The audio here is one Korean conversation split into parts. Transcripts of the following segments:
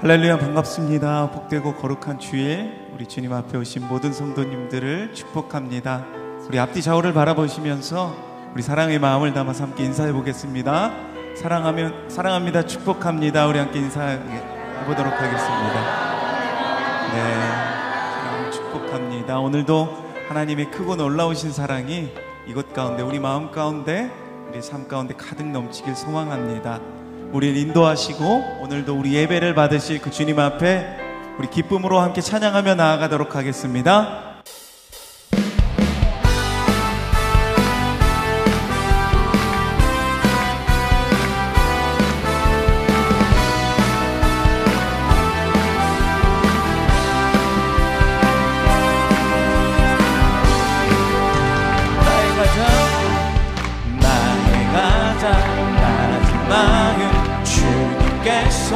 할렐루야, 반갑습니다. 복되고 거룩한 주일, 우리 주님 앞에 오신 모든 성도님들을 축복합니다. 우리 앞뒤 좌우를 바라보시면서 우리 사랑의 마음을 담아서 함께 인사해 보겠습니다. 사랑합니다, 축복합니다. 우리 함께 인사해 보도록 하겠습니다. 네, 축복합니다. 오늘도 하나님의 크고 놀라우신 사랑이 이곳 가운데, 우리 마음 가운데, 우리 삶 가운데 가득 넘치길 소망합니다. 우리를 인도하시고 오늘도 우리 예배를 받으실 그 주님 앞에 우리 기쁨으로 함께 찬양하며 나아가도록 하겠습니다. 나의 가장 마지막은 주님께서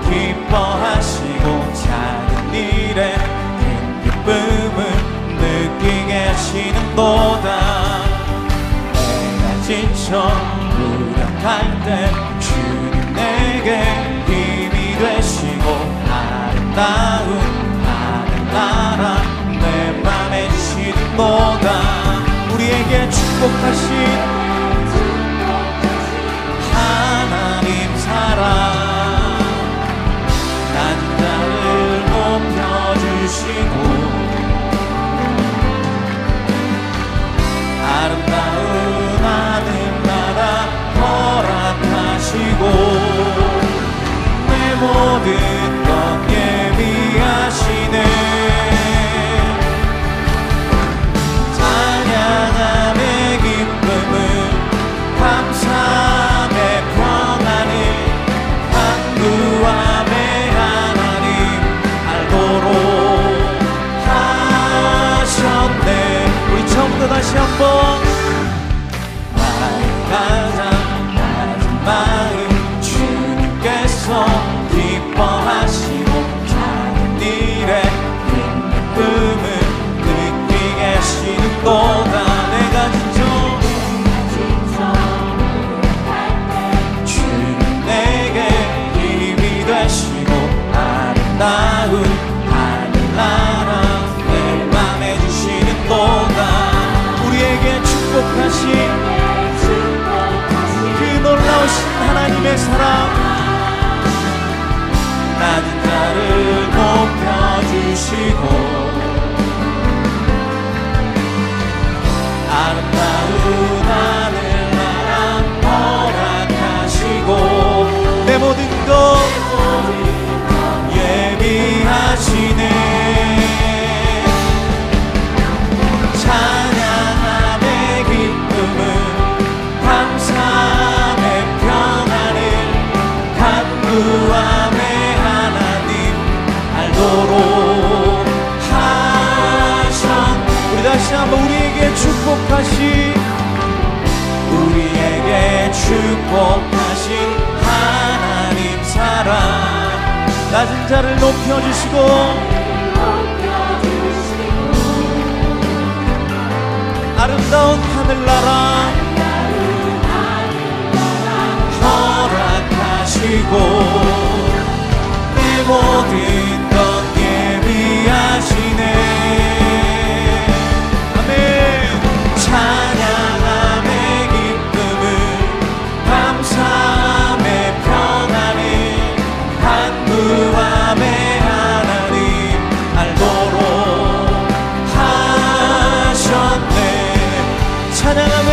기뻐하시고 작은 일에 큰 기쁨을 느끼게 하시는도다. 내가 지쳐 무력할 때 주님 내게 힘이 되시고 아름다운 하늘나라 내 맘에 주시는도다. 우리에게 축복하신 하나님 사랑, 낮은 자를 높여주시고 아름다운 하늘나라 허락하시고 내 모든 것 예비하시네. 찬양함의 기쁨을 감사함의 평안을 간구함의 하나님 알도록 하셨네. 우리 처음부터 다시 한번. 나의 가장 낮은 마음 주님께서 기뻐하시고 작은 일에 큰 기쁨을 느끼게 하시는도다. 내가 지쳐 주님 내게 힘이 되시고 아름다운 하늘나라 내 맘에 주시는도다. 우리에게 축복하신 그 놀라우신 하나님의 사랑, 낮은 자를 높여주시고 아름다운 하늘나라 허락하시고 내 모든 것 예비하시네. 찬양함의 기쁨을 감사함의 평안을 간구함의 하나님 알도록 하셨네. 우리 다시 한번 우리에게 축복하신 하나님 사랑, 낮은 자를 높여주시고 아름다운 하늘나라 허락하시고 내 모든 것 예비하시네. 아멘. 찬양함의 기쁨을 감사함의 평안을 간구함의 하나님 알도록 하셨네. 찬양함의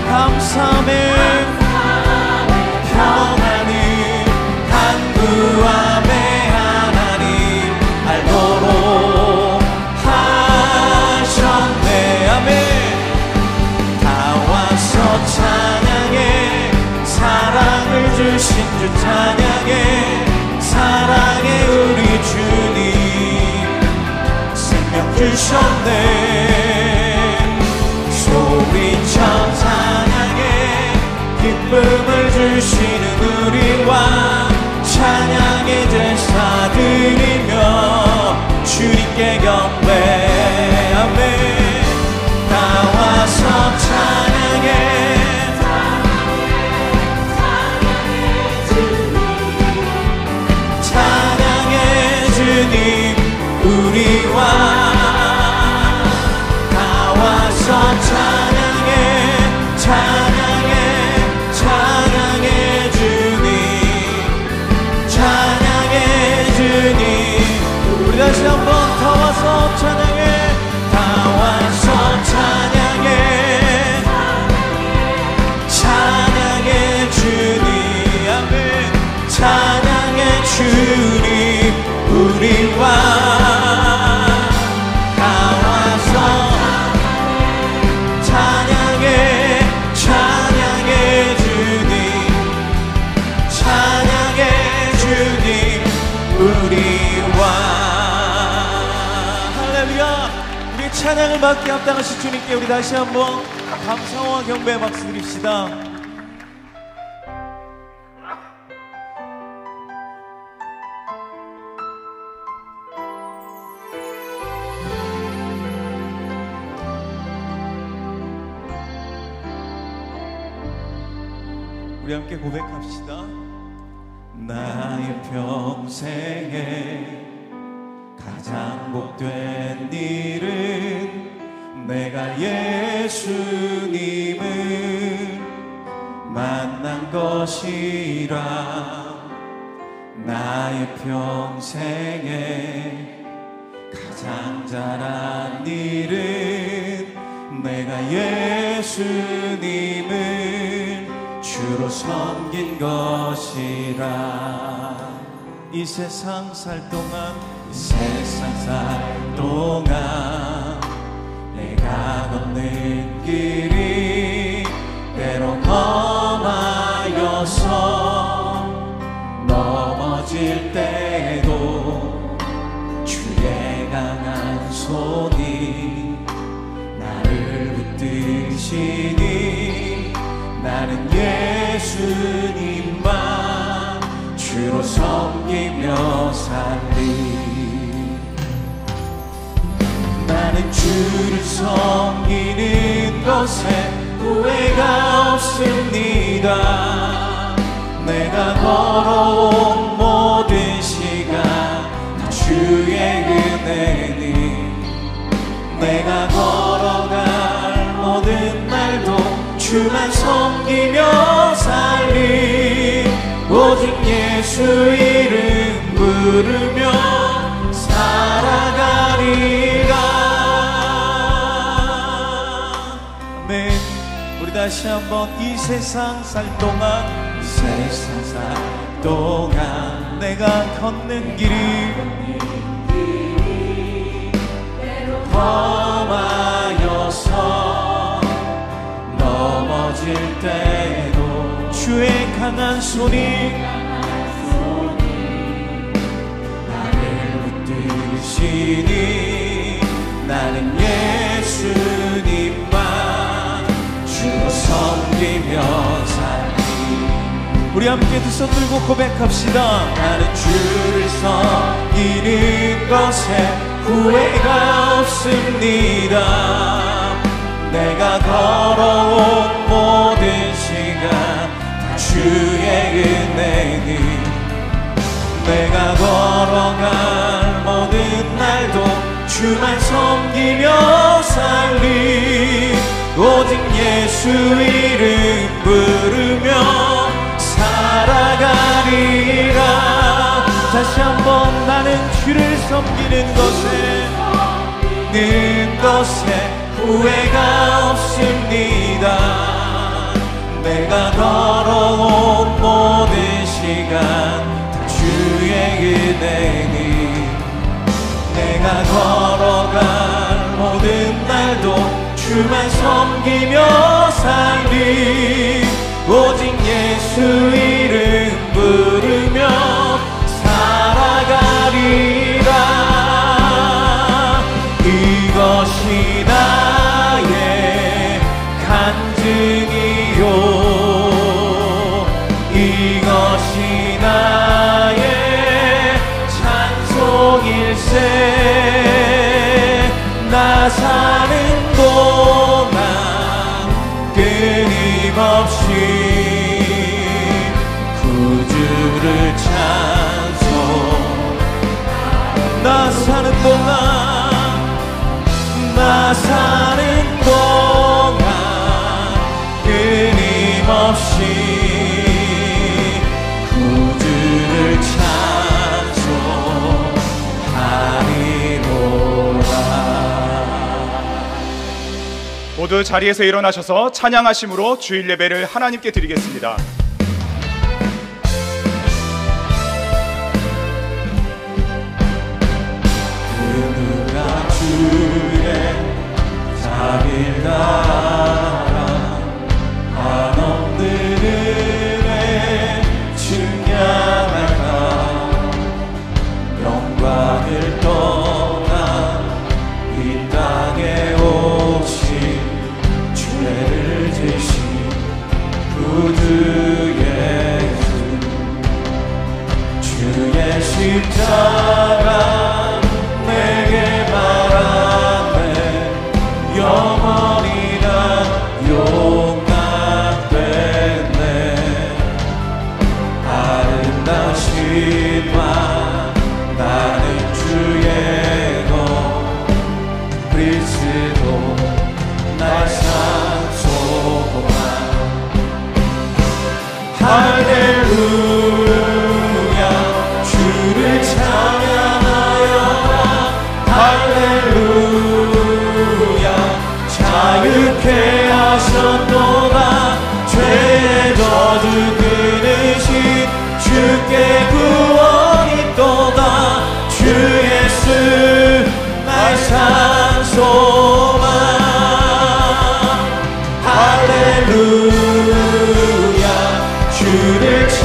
감사함의 평안을 간구함의 하나님 알도록 하셨네. 아멘. 다 와서 찬양해 사랑을 주신 주 찬양해 사랑해 우리 주님 생명 주셨네. 소리쳐 찬양해 기쁨을 주시는 우리 왕 찬양의 제사 드리며 주님께 경배. 아멘. 다 와서 찬양해 찬양을 받게 합당하신 주님께 우리 다시 한번 감사와 경배의 박수 드립시다. 우리 함께 고백합시다. 나의 평생에 가장 복된 일은 내가 예수님을 만난 것이라. 나의 평생에 가장 잘한 일은 내가 예수님을 주로 섬긴 것이라. 이 세상 살 동안 내가 걷는 길이 때론 험하여서 넘어질 때도 주의 강한 손이 나를 붙드시니 나는 예수님만 주로 섬기며 살리. 나는 주를 섬기는 것에 후회가 없습니다. 내가 걸어온 모든 시간 다 주의 은혜니 내가 걸어갈 모든 날도 주만 섬기며 살리. 오직 예수 이름 부르며 살아가리라. 아멘. 우리 다시 한번 이 세상 살 동안 내가 걷는 길이 험하여서 넘어질 때도 주의 강한 손이 나를 붙드시니 나는 예수님만 주로 섬기며 살리. 우리 함께 두 손 들고 고백합시다. 나는 주를 섬기는 것에 후회가 없습니다. 내가 걸어온 모든 시간 다 주의 은혜니 내가 걸어갈 모든 날도 주만 섬기며 살리. 오직 예수 이름 부르며 살아가리라. 다시 한번 나는 주를 섬기는 것에 후회가 없습니다. 내가 걸어온 모든 시간 다 주의 은혜니 내가 걸어갈 모든 날도 주만 섬기며 살리. 오직 예수 이름 부르며 살아가리라. 이것이 나의 간증이요 이것이 나의 찬송일세. 나 사는 동안 끊임없이 구주를 찬송. 나 사는 동안 끊임없이 구주를 찬송하리로라. 모두 자리에서 일어나셔서 찬양하심으로 주일 예배를 하나님께 드리겠습니다. 자비를 따라 한없는 은혜 증량할까. 영광을 떠나 이 땅에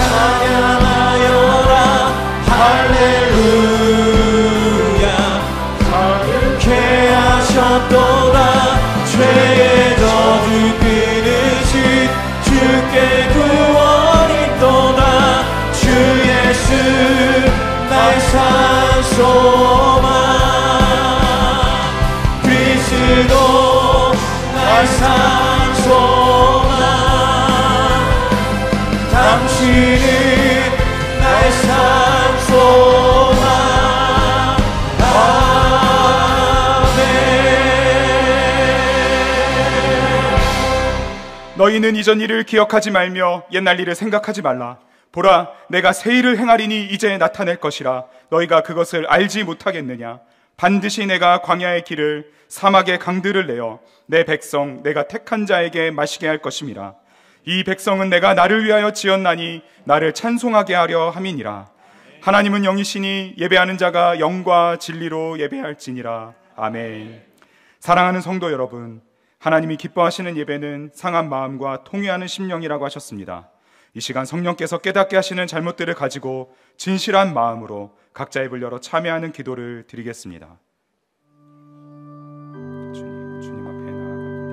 찬양하여라 할렐루야 자유케 하셨도다 죄의 저주 끊으신 주께 구원이 있도다 주 예수 나의 산 소망 그리스도 나의 산 소망 당신은 나의 산 소망 아멘. 너희는 이전 일을 기억하지 말며 옛날 일을 생각하지 말라. 보라, 내가 새 일을 행하리니 이제 나타낼 것이라. 너희가 그것을 알지 못하겠느냐? 반드시 내가 광야의 길을 사막의 강들을 내어 내 백성 내가 택한 자에게 마시게 할 것임이라. 이 백성은 내가 나를 위하여 지었나니 나를 찬송하게 하려 함이니라. 하나님은 영이시니 예배하는 자가 영과 진리로 예배할지니라. 아멘. 사랑하는 성도 여러분, 하나님이 기뻐하시는 예배는 상한 마음과 통회하는 심령이라고 하셨습니다. 이 시간 성령께서 깨닫게 하시는 잘못들을 가지고 진실한 마음으로 각자 입을 열어 참여하는 기도를 드리겠습니다. 주님 앞에 나아갑니다.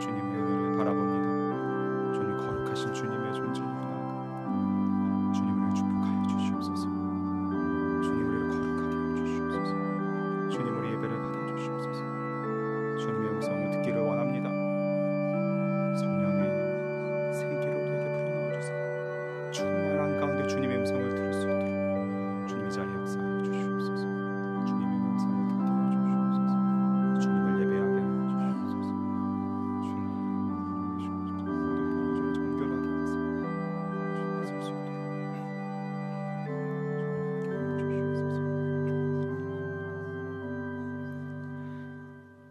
주님의 은혜를 바라봅니다. 주님 거룩하신 주님의 존재를 나아갑니다. 주님 우리를 축복하여 주시옵소서. 주님 우리를 거룩하게 하여 주시옵소서. 주님 우리 예배를 받아 주시옵소서. 주님의 음성을 듣기를 원합니다. 성령의 생기로 우리에게 불어넣어 주세요. 충만한 가운데 주님의 음성을 들을 수 있도록 주님의 자리에 역사하여 주시옵소서. 주님의 음성을 듣게 하여 주시옵소서. 주님을 예배하게 하여 주시옵소서. 주님 모든 정결하게 하소서. 주님께 설 수 있도록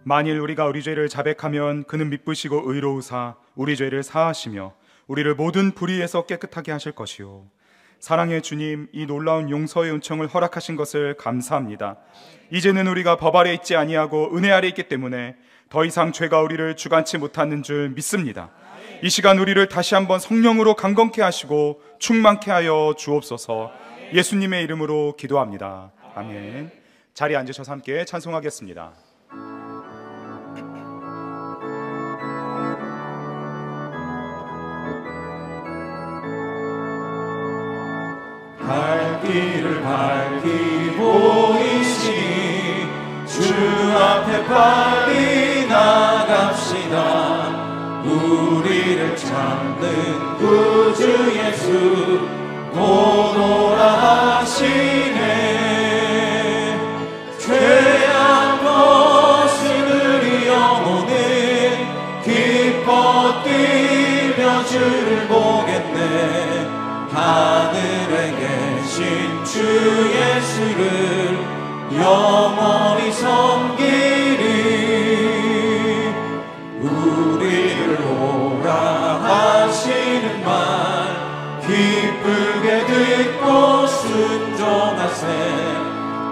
만일 우리가 우리 죄를 자백하면 그는 미쁘시고 의로우사 우리 죄를 사하시며 우리를 모든 불의에서 깨끗하게 하실 것이요. 사랑의 주님, 이 놀라운 용서의 은총을 허락하신 것을 감사합니다. 이제는 우리가 법 아래 있지 아니하고 은혜 아래 있기 때문에 더 이상 죄가 우리를 주관치 못하는 줄 믿습니다. 이 시간 우리를 다시 한번 성령으로 강건케 하시고 충만케 하여 주옵소서. 예수님의 이름으로 기도합니다. 아멘. 자리에 앉으셔서 함께 찬송하겠습니다. 갈 길을 밝히 보이시니 주 앞에 빨리 나갑시다. 우리를 찾는 구주 예수 곧 오라 하시네. 죄악 벗으리 영혼은 기뻐 뛰며 주를 보겠네. 하늘에 계신 주 예수를 영원히 섬기리. 우리를 오라 하시는 말 기쁘게 듣고 순종하세.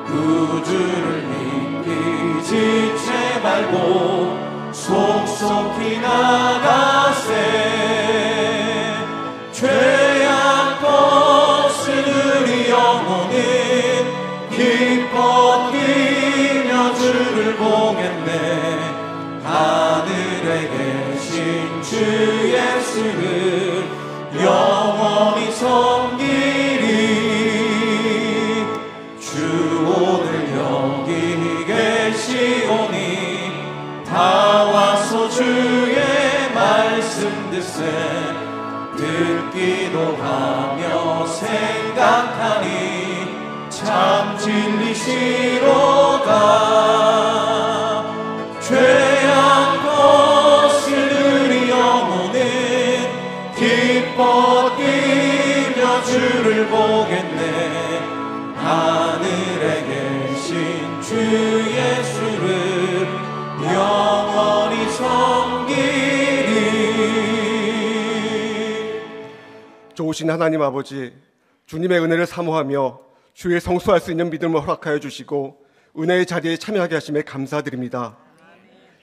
구주를 믿기 지체 말고 속속히 나가세. 죄악 벗으리 영혼은 기뻐 뛰며 주를 보겠네. 하늘에 계신 주 예수를 영원히 섬기리. 주 오늘 여기 계시오니 다 와서 주의 말씀 듣세. 듣기도 하며 생각하니 참 진리시로다. 죄악 벗으리 영혼은 기뻐 뛰며 주를 보겠네. 하늘에 계신 주 예수를 영원히 섬기리. 좋으신 하나님 아버지, 주님의 은혜를 사모하며 주의 성수할 수 있는 믿음을 허락하여 주시고 은혜의 자리에 참여하게 하심에 감사드립니다.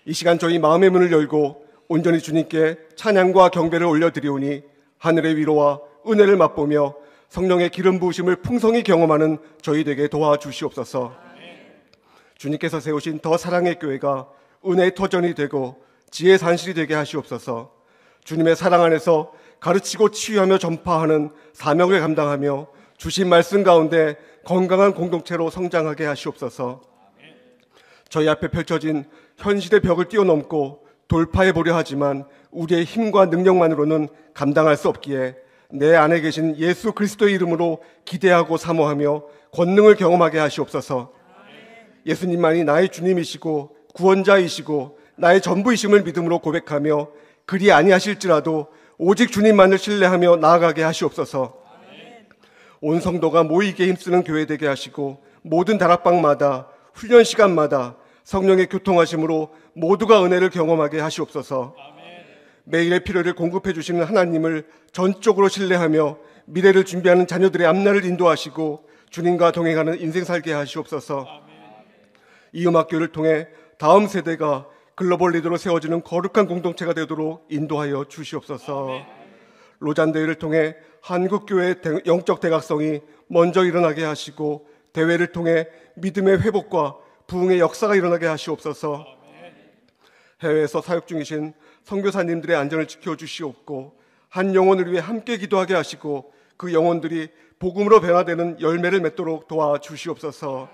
이 시간 저희 마음의 문을 열고 온전히 주님께 찬양과 경배를 올려드리오니 하늘의 위로와 은혜를 맛보며 성령의 기름 부으심을 풍성히 경험하는 저희 되게 도와주시옵소서. 주님께서 세우신 더 사랑의 교회가 은혜의 터전이 되고 지혜의 산실이 되게 하시옵소서. 주님의 사랑 안에서 가르치고 치유하며 전파하는 사명을 감당하며 주신 말씀 가운데 건강한 공동체로 성장하게 하시옵소서. 저희 앞에 펼쳐진 현실의 벽을 뛰어넘고 돌파해 보려 하지만 우리의 힘과 능력만으로는 감당할 수 없기에 내 안에 계신 예수 그리스도의 이름으로 기대하고 사모하며 권능을 경험하게 하시옵소서. 예수님만이 나의 주님이시고 구원자이시고 나의 전부이심을 믿음으로 고백하며 그리 아니하실지라도 오직 주님만을 신뢰하며 나아가게 하시옵소서. 온 성도가 모이게 힘쓰는 교회 되게 하시고 모든 다락방마다 훈련 시간마다 성령의 교통하심으로 모두가 은혜를 경험하게 하시옵소서. 매일의 필요를 공급해 주시는 하나님을 전적으로 신뢰하며 미래를 준비하는 자녀들의 앞날을 인도하시고 주님과 동행하는 인생 살게 하시옵소서. 이 음악교를 통해 다음 세대가 글로벌 리더로 세워지는 거룩한 공동체가 되도록 인도하여 주시옵소서. 로잔 대회를 통해 한국교회의 영적 대각성이 먼저 일어나게 하시고 대회를 통해 믿음의 회복과 부흥의 역사가 일어나게 하시옵소서. 해외에서 사역 중이신 선교사님들의 안전을 지켜주시옵고 한 영혼을 위해 함께 기도하게 하시고 그 영혼들이 복음으로 변화되는 열매를 맺도록 도와주시옵소서.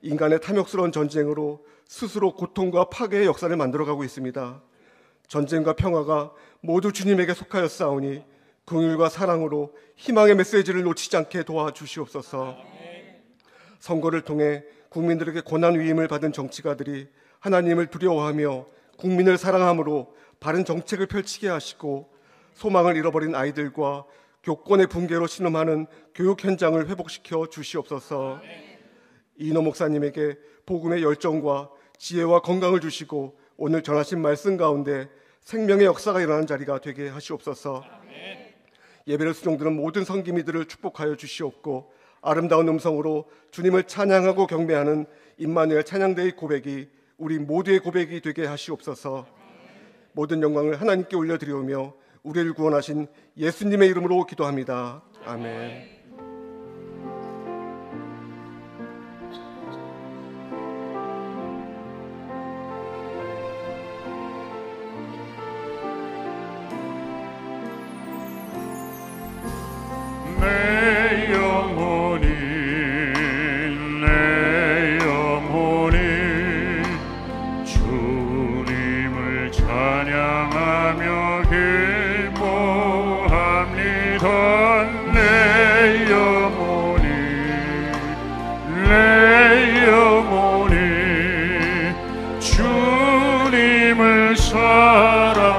인간의 탐욕스러운 전쟁으로 스스로 고통과 파괴의 역사를 만들어가고 있습니다. 전쟁과 평화가 모두 주님에게 속하였사오니 긍휼과 사랑으로 희망의 메시지를 놓치지 않게 도와주시옵소서. 선거를 통해 국민들에게 고난 위임을 받은 정치가들이 하나님을 두려워하며 국민을 사랑함으로 바른 정책을 펼치게 하시고 소망을 잃어버린 아이들과 교권의 붕괴로 신음하는 교육 현장을 회복시켜 주시옵소서. 이인호 목사님에게 복음의 열정과 지혜와 건강을 주시고 오늘 전하신 말씀 가운데 생명의 역사가 일어나는 자리가 되게 하시옵소서. 예배를 수종드는 모든 성기미들을 축복하여 주시옵고 아름다운 음성으로 주님을 찬양하고 경배하는 임마누엘 찬양대의 고백이 우리 모두의 고백이 되게 하시옵소서. 모든 영광을 하나님께 올려드리오며 우리를 구원하신 예수님의 이름으로 기도합니다. 아멘. 내 영혼이 주님을 찬양하며 기뻐합니다. 내 영혼이 주님을 사랑합니다.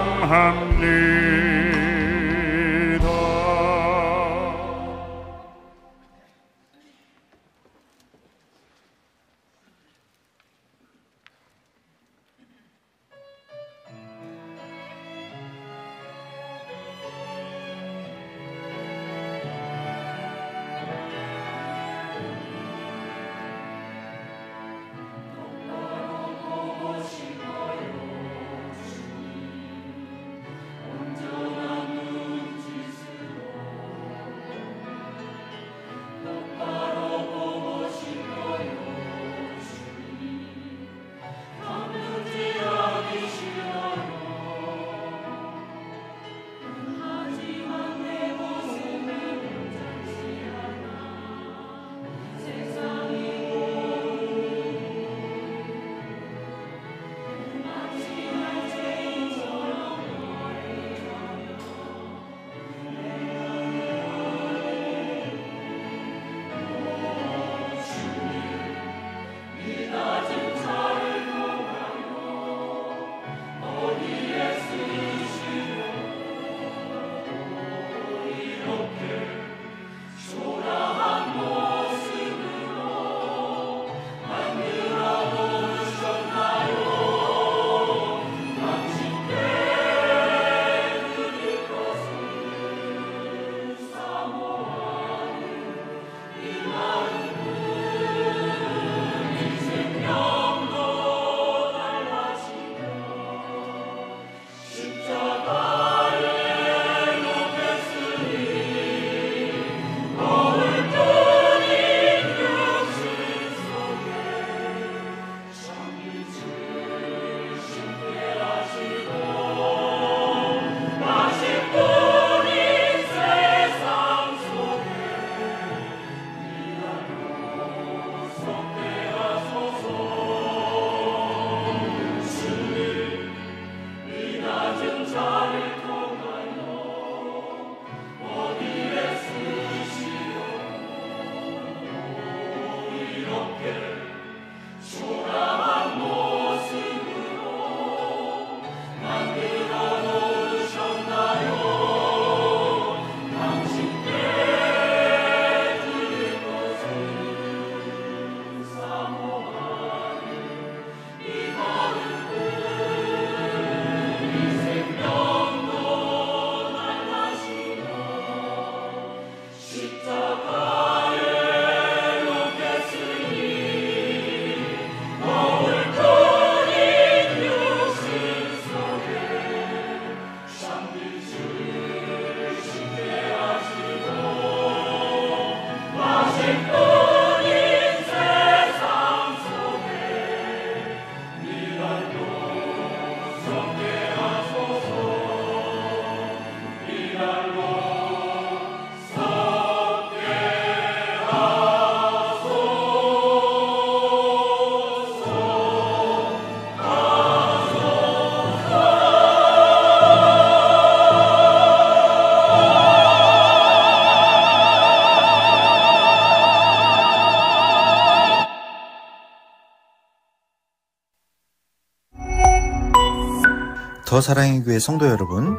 더 사랑의 교회 성도 여러분,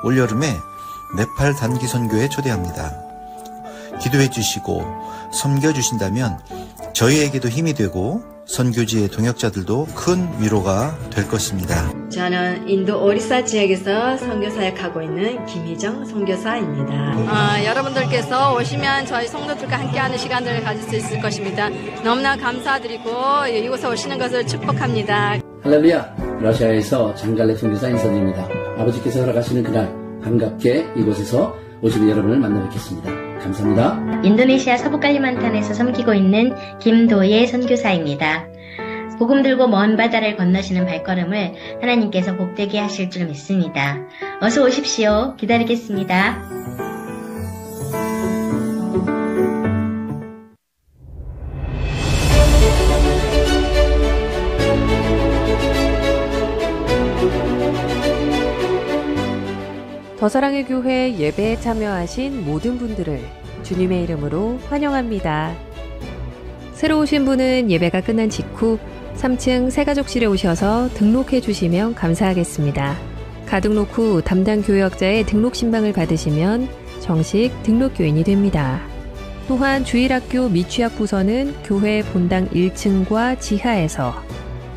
올여름에 네팔 단기 선교에 초대합니다. 기도해 주시고 섬겨 주신다면 저희에게도 힘이 되고 선교지의 동역자들도 큰 위로가 될 것입니다. 저는 인도 오리사 지역에서 선교 사역하고 있는 김희정 선교사입니다. 여러분들께서 오시면 저희 성도들과 함께하는 시간들을 가질 수 있을 것입니다. 너무나 감사드리고 이곳에 오시는 것을 축복합니다. 할렐루야, 러시아에서 장갈래 선교사 인사드립니다. 아버지께서 허락하시는 그날 반갑게 이곳에서 오시는 여러분을 만나 뵙겠습니다. 감사합니다. 인도네시아 서부칼리만탄에서 섬기고 있는 김도예 선교사입니다. 복음 들고 먼 바다를 건너시는 발걸음을 하나님께서 복되게 하실 줄 믿습니다. 어서 오십시오. 기다리겠습니다. 더 사랑의 교회 예배에 참여하신 모든 분들을 주님의 이름으로 환영합니다. 새로 오신 분은 예배가 끝난 직후 3층 새가족실에 오셔서 등록해 주시면 감사하겠습니다. 가등록 후 담당 교역자의 등록 신방을 받으시면 정식 등록교인이 됩니다. 또한 주일학교 미취학 부서는 교회 본당 1층과 지하에서,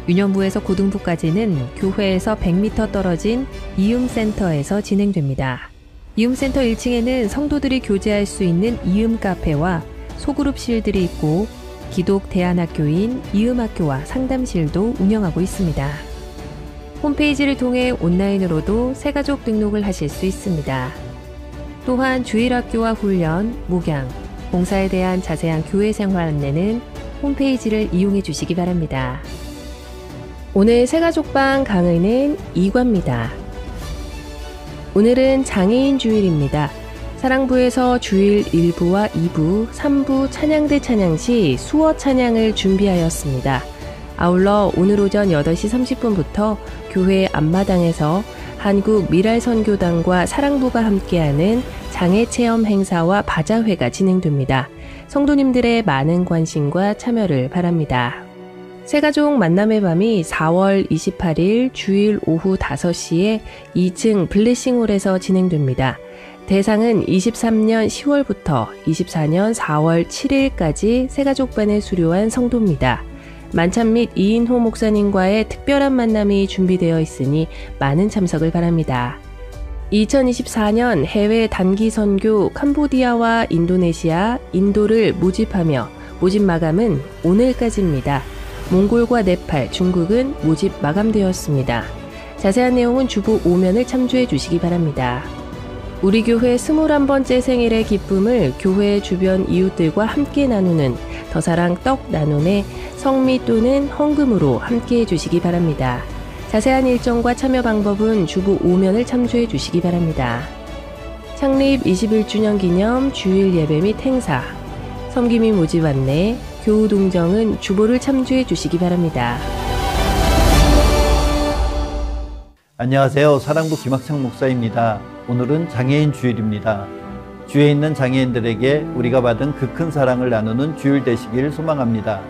유년부에서 고등부까지는 교회에서 100m 떨어진 이음센터에서 진행됩니다. 이음센터 1층에는 성도들이 교제할 수 있는 이음 카페와 소그룹실들이 있고 기독 대안학교인 이음학교와 상담실도 운영하고 있습니다. 홈페이지를 통해 온라인으로도 새가족 등록을 하실 수 있습니다. 또한 주일학교와 훈련, 목양, 봉사에 대한 자세한 교회 생활 안내는 홈페이지를 이용해 주시기 바랍니다. 오늘 새가족방 강의는 2과입니다. 오늘은 장애인 주일입니다. 사랑부에서 주일 1부와 2부, 3부 찬양대 찬양 시 수어 찬양을 준비하였습니다. 아울러 오늘 오전 8시 30분부터 교회 앞마당에서 한국 미랄선교단과 사랑부가 함께하는 장애체험 행사와 바자회가 진행됩니다. 성도님들의 많은 관심과 참여를 바랍니다. 새가족 만남의 밤이 4월 28일 주일 오후 5시에 2층 블레싱홀에서 진행됩니다. 대상은 23년 10월부터 24년 4월 7일까지 새가족반을 수료한 성도입니다. 만찬 및 이인호 목사님과의 특별한 만남이 준비되어 있으니 많은 참석을 바랍니다. 2024년 해외 단기 선교 캄보디아와 인도네시아, 인도를 모집하며 모집 마감은 오늘까지입니다. 몽골과 네팔, 중국은 모집 마감되었습니다. 자세한 내용은 주보 5면을 참조해 주시기 바랍니다. 우리 교회 21번째 생일의 기쁨을 교회 주변 이웃들과 함께 나누는 더사랑 떡 나눔에 성미 또는 헌금으로 함께 해주시기 바랍니다. 자세한 일정과 참여 방법은 주보 5면을 참조해 주시기 바랍니다. 창립 21주년 기념 주일 예배 및 행사, 섬김 및 모집 안내, 교우 동정은 주보를 참조해 주시기 바랍니다. 안녕하세요. 사랑부 김학창 목사입니다. 오늘은 장애인 주일입니다. 주위에 있는 장애인들에게 우리가 받은 그 큰 사랑을 나누는 주일 되시길 소망합니다.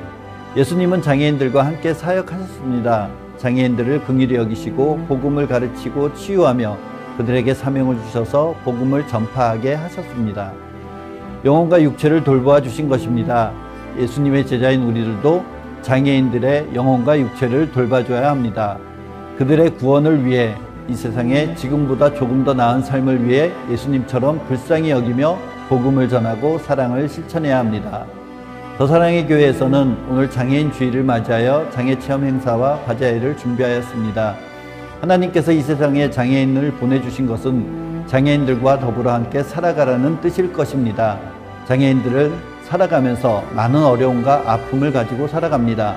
예수님은 장애인들과 함께 사역하셨습니다. 장애인들을 긍휼히 여기시고 복음을 가르치고 치유하며 그들에게 사명을 주셔서 복음을 전파하게 하셨습니다. 영혼과 육체를 돌보아 주신 것입니다. 예수님의 제자인 우리들도 장애인들의 영혼과 육체를 돌봐줘야 합니다. 그들의 구원을 위해 이 세상에 지금보다 조금 더 나은 삶을 위해 예수님처럼 불쌍히 여기며 복음을 전하고 사랑을 실천해야 합니다. 더 사랑의 교회에서는 오늘 장애인 주일을 맞이하여 장애체험 행사와 바자회를 준비하였습니다. 하나님께서 이 세상에 장애인을 보내주신 것은 장애인들과 더불어 함께 살아가라는 뜻일 것입니다. 장애인들을 살아가면서 많은 어려움과 아픔을 가지고 살아갑니다.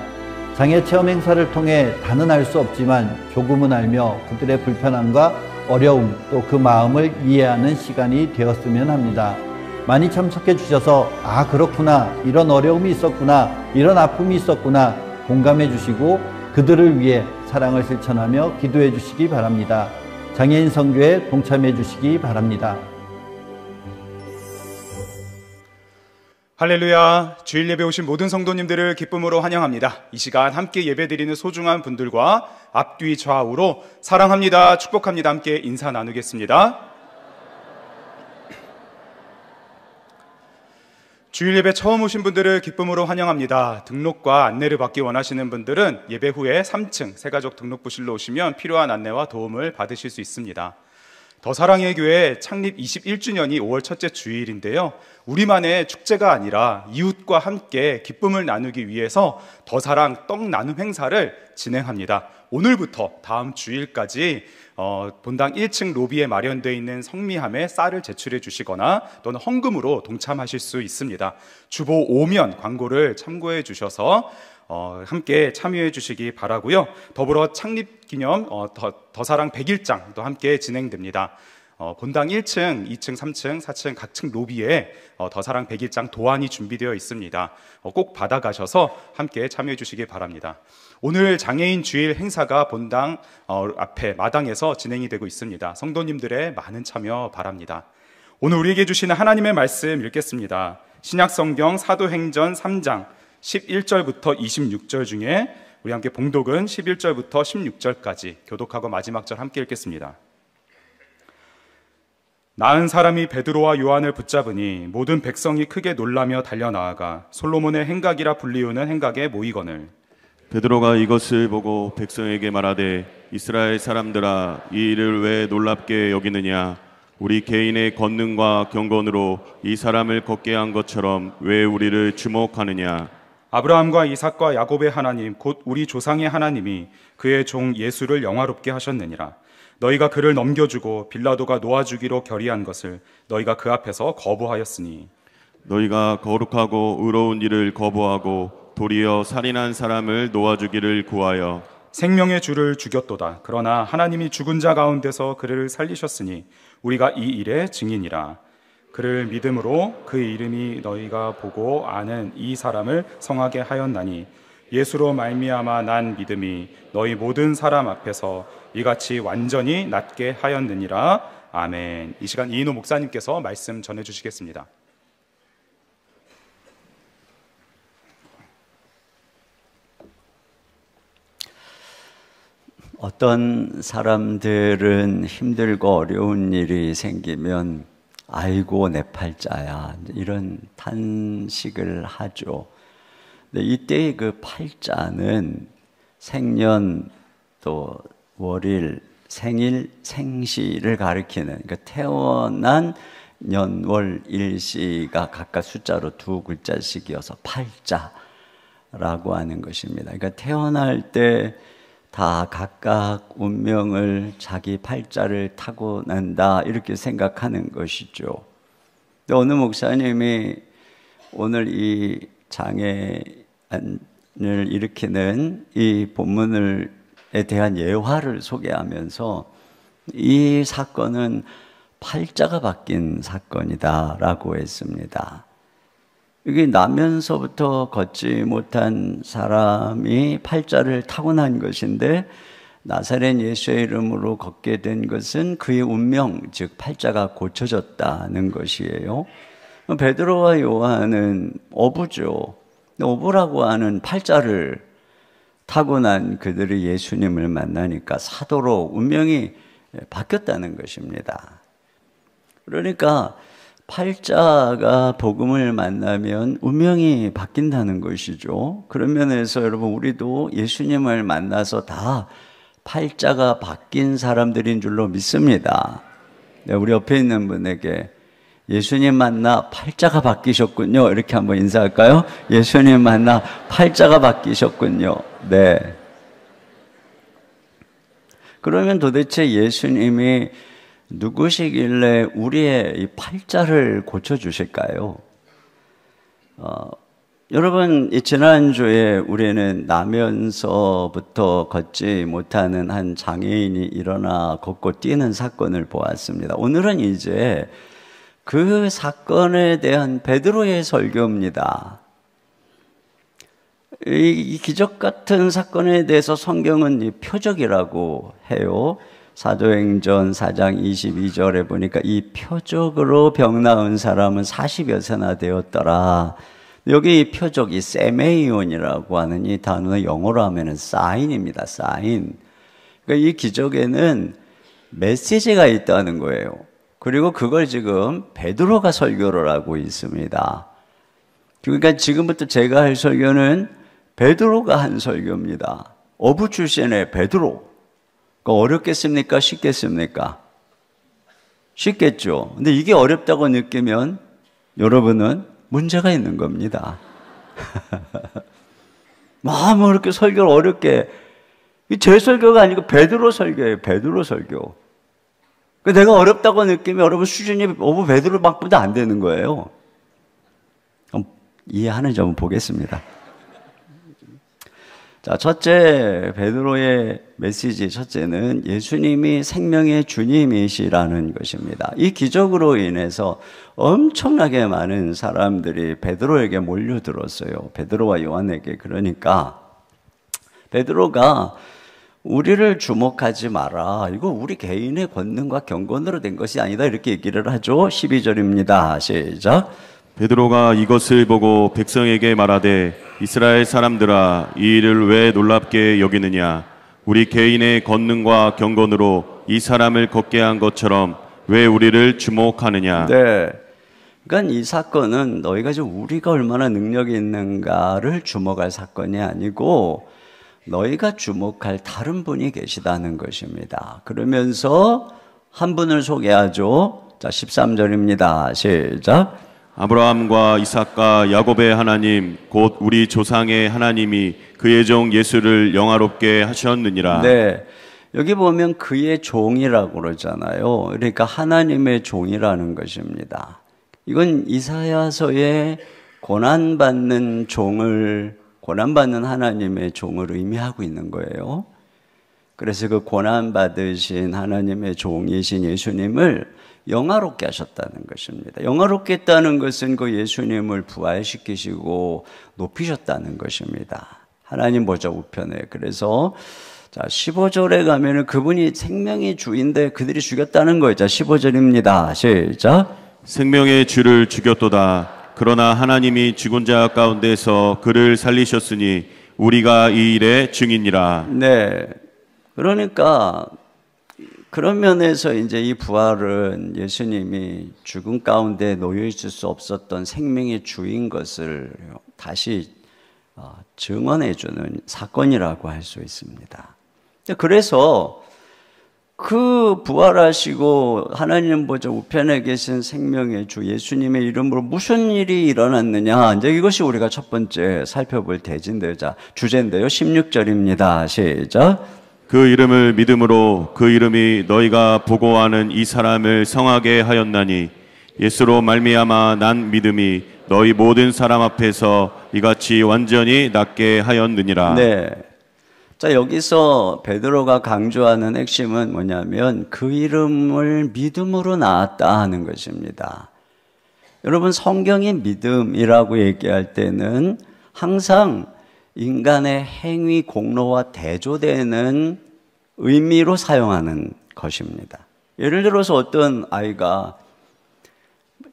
장애체험 행사를 통해 다는 알 수 없지만 조금은 알며 그들의 불편함과 어려움 또 그 마음을 이해하는 시간이 되었으면 합니다. 많이 참석해 주셔서 아 그렇구나, 이런 어려움이 있었구나, 이런 아픔이 있었구나 공감해 주시고 그들을 위해 사랑을 실천하며 기도해 주시기 바랍니다. 장애인 선교에 동참해 주시기 바랍니다. 할렐루야. 주일 예배 오신 모든 성도님들을 기쁨으로 환영합니다. 이 시간 함께 예배드리는 소중한 분들과 앞뒤 좌우로 사랑합니다, 축복합니다 함께 인사 나누겠습니다. 주일 예배 처음 오신 분들을 기쁨으로 환영합니다. 등록과 안내를 받기 원하시는 분들은 예배 후에 3층 새가족 등록부실로 오시면 필요한 안내와 도움을 받으실 수 있습니다. 더 사랑의 교회 창립 21주년이 5월 첫째 주일인데요. 우리만의 축제가 아니라 이웃과 함께 기쁨을 나누기 위해서 더 사랑 떡 나눔 행사를 진행합니다. 오늘부터 다음 주일까지 본당 1층 로비에 마련되어 있는 성미함에 쌀을 제출해 주시거나 또는 헌금으로 동참하실 수 있습니다. 주보 오면 광고를 참고해 주셔서 함께 참여해 주시기 바라고요. 더불어 창립기념 더 사랑 100일장도 함께 진행됩니다. 본당 1층, 2층, 3층, 4층 각층 로비에 더 사랑 100일장 도안이 준비되어 있습니다. 꼭 받아가셔서 함께 참여해 주시기 바랍니다. 오늘 장애인 주일 행사가 본당 앞에 마당에서 진행이 되고 있습니다. 성도님들의 많은 참여 바랍니다. 오늘 우리에게 주시는 하나님의 말씀 읽겠습니다. 신약성경 사도행전 3장 11절부터 26절 중에 우리 함께 봉독은 11절부터 16절까지 교독하고 마지막 절 함께 읽겠습니다. 나은 사람이 베드로와 요한을 붙잡으니 모든 백성이 크게 놀라며 달려나아가 솔로몬의 행각이라 불리우는 행각에 모이거늘 베드로가 이것을 보고 백성에게 말하되 이스라엘 사람들아 이 일을 왜 놀랍게 여기느냐 우리 개인의 권능과 경건으로 이 사람을 걷게 한 것처럼 왜 우리를 주목하느냐 아브라함과 이삭과 야곱의 하나님 곧 우리 조상의 하나님이 그의 종 예수를 영화롭게 하셨느니라. 너희가 그를 넘겨주고 빌라도가 놓아주기로 결의한 것을 너희가 그 앞에서 거부하였으니 너희가 거룩하고 의로운 일을 거부하고 도리어 살인한 사람을 놓아주기를 구하여 생명의 주를 죽였도다. 그러나 하나님이 죽은 자 가운데서 그를 살리셨으니 우리가 이 일의 증인이라. 그를 믿음으로 그 이름이 너희가 보고 아는 이 사람을 성하게 하였나니 예수로 말미암아 난 믿음이 너희 모든 사람 앞에서 이같이 완전히 낫게 하였느니라. 아멘. 이 시간 이인호 목사님께서 말씀 전해주시겠습니다. 어떤 사람들은 힘들고 어려운 일이 생기면 아이고 내 팔자야 이런 탄식을 하죠. 근데 이때의 그 팔자는 생년 또 월일 생일 생시를 가리키는 그러니까 태어난 년월 일시가 각각 숫자로 두 글자씩이어서 팔자라고 하는 것입니다. 그러니까 태어날 때 다 각각 운명을 자기 팔자를 타고난다 이렇게 생각하는 것이죠. 어느 목사님이 오늘 이 장애를 일으키는 이 본문에 대한 예화를 소개하면서 이 사건은 팔자가 바뀐 사건이다라고 했습니다. 이게 나면서부터 걷지 못한 사람이 팔자를 타고난 것인데 나사렛 예수의 이름으로 걷게 된 것은 그의 운명, 즉 팔자가 고쳐졌다는 것이에요. 베드로와 요한은 어부죠. 어부라고 하는 팔자를 타고난 그들이 예수님을 만나니까 사도로 운명이 바뀌었다는 것입니다. 그러니까 팔자가 복음을 만나면 운명이 바뀐다는 것이죠. 그런 면에서 여러분 우리도 예수님을 만나서 다 팔자가 바뀐 사람들인 줄로 믿습니다. 우리 옆에 있는 분에게 예수님 만나 팔자가 바뀌셨군요. 이렇게 한번 인사할까요? 예수님 만나 팔자가 바뀌셨군요. 네. 그러면 도대체 예수님이 누구시길래 우리의 이 팔자를 고쳐주실까요? 여러분, 지난주에 우리는 나면서부터 걷지 못하는 한 장애인이 일어나 걷고 뛰는 사건을 보았습니다. 오늘은 이제 그 사건에 대한 베드로의 설교입니다. 이 기적 같은 사건에 대해서 성경은 이 표적이라고 해요. 사도행전 4장 22절에 보니까 이 표적으로 병 나은 사람은 40여세나 되었더라. 여기 이 표적이 세메이온이라고 하는 이 단어는 영어로 하면은 사인입니다. 사인. 그러니까 이 기적에는 메시지가 있다는 거예요. 그리고 그걸 지금 베드로가 설교를 하고 있습니다. 그러니까 지금부터 제가 할 설교는 베드로가 한 설교입니다. 어부 출신의 베드로. 어렵겠습니까? 쉽겠습니까? 쉽겠죠. 근데 이게 어렵다고 느끼면 여러분은 문제가 있는 겁니다. 뭐 이렇게 설교를 어렵게. 제 설교가 아니고 베드로 설교예요. 베드로 설교. 내가 어렵다고 느끼면 여러분 수준이 어부 베드로밖에 안 되는 거예요. 이해하는지 한번 보겠습니다. 자, 첫째, 베드로의 메시지 첫째는 예수님이 생명의 주님이시라는 것입니다. 이 기적으로 인해서 엄청나게 많은 사람들이 베드로에게 몰려들었어요. 베드로와 요한에게. 그러니까 베드로가 우리를 주목하지 마라. 이거 우리 개인의 권능과 경건으로 된 것이 아니다. 이렇게 얘기를 하죠. 12절입니다. 시작. 베드로가 이것을 보고 백성에게 말하되 이스라엘 사람들아 이 일을 왜 놀랍게 여기느냐 우리 개인의 권능과 경건으로 이 사람을 걷게 한 것처럼 왜 우리를 주목하느냐. 네. 그러니까 이 사건은 너희가 지금 우리가 얼마나 능력이 있는가를 주목할 사건이 아니고 너희가 주목할 다른 분이 계시다는 것입니다. 그러면서 한 분을 소개하죠. 자, 13절입니다. 시작. 아브라함과 이삭과 야곱의 하나님 곧 우리 조상의 하나님이 그의 종 예수를 영화롭게 하셨느니라. 네, 여기 보면 그의 종이라고 그러잖아요. 그러니까 하나님의 종이라는 것입니다. 이건 이사야서의 고난받는 하나님의 종을 의미하고 있는 거예요. 그래서 그 고난받으신 하나님의 종이신 예수님을 영화롭게 하셨다는 것입니다. 영화롭게 했다는 것은 그 예수님을 부활시키시고 높이셨다는 것입니다. 하나님 보좌 우편에. 그래서 자 15절에 가면은 그분이 생명의 주인데 그들이 죽였다는 거예요. 자 15절입니다. 시작. 생명의 주를 죽였도다. 그러나 하나님이 죽은 자 가운데서 그를 살리셨으니 우리가 이 일의 증인이라. 네. 그러니까 그런 면에서 이제 이 부활은 예수님이 죽음 가운데 놓여 있을 수 없었던 생명의 주인 것을 다시 증언해주는 사건이라고 할 수 있습니다. 그래서 그 부활하시고 하나님 보좌 우편에 계신 생명의 주 예수님의 이름으로 무슨 일이 일어났느냐, 이제 이것이 우리가 첫 번째 살펴볼 주제인데요. 16절입니다. 시작. 그 이름을 믿음으로 그 이름이 너희가 보고하는 이 사람을 성하게 하였나니 예수로 말미암아 난 믿음이 너희 모든 사람 앞에서 이같이 완전히 낫게 하였느니라. 네. 자, 여기서 베드로가 강조하는 핵심은 뭐냐면 그 이름을 믿음으로 낳았다 하는 것입니다. 여러분, 성경이 믿음이라고 얘기할 때는 항상 인간의 행위, 공로와 대조되는 의미로 사용하는 것입니다. 예를 들어서 어떤 아이가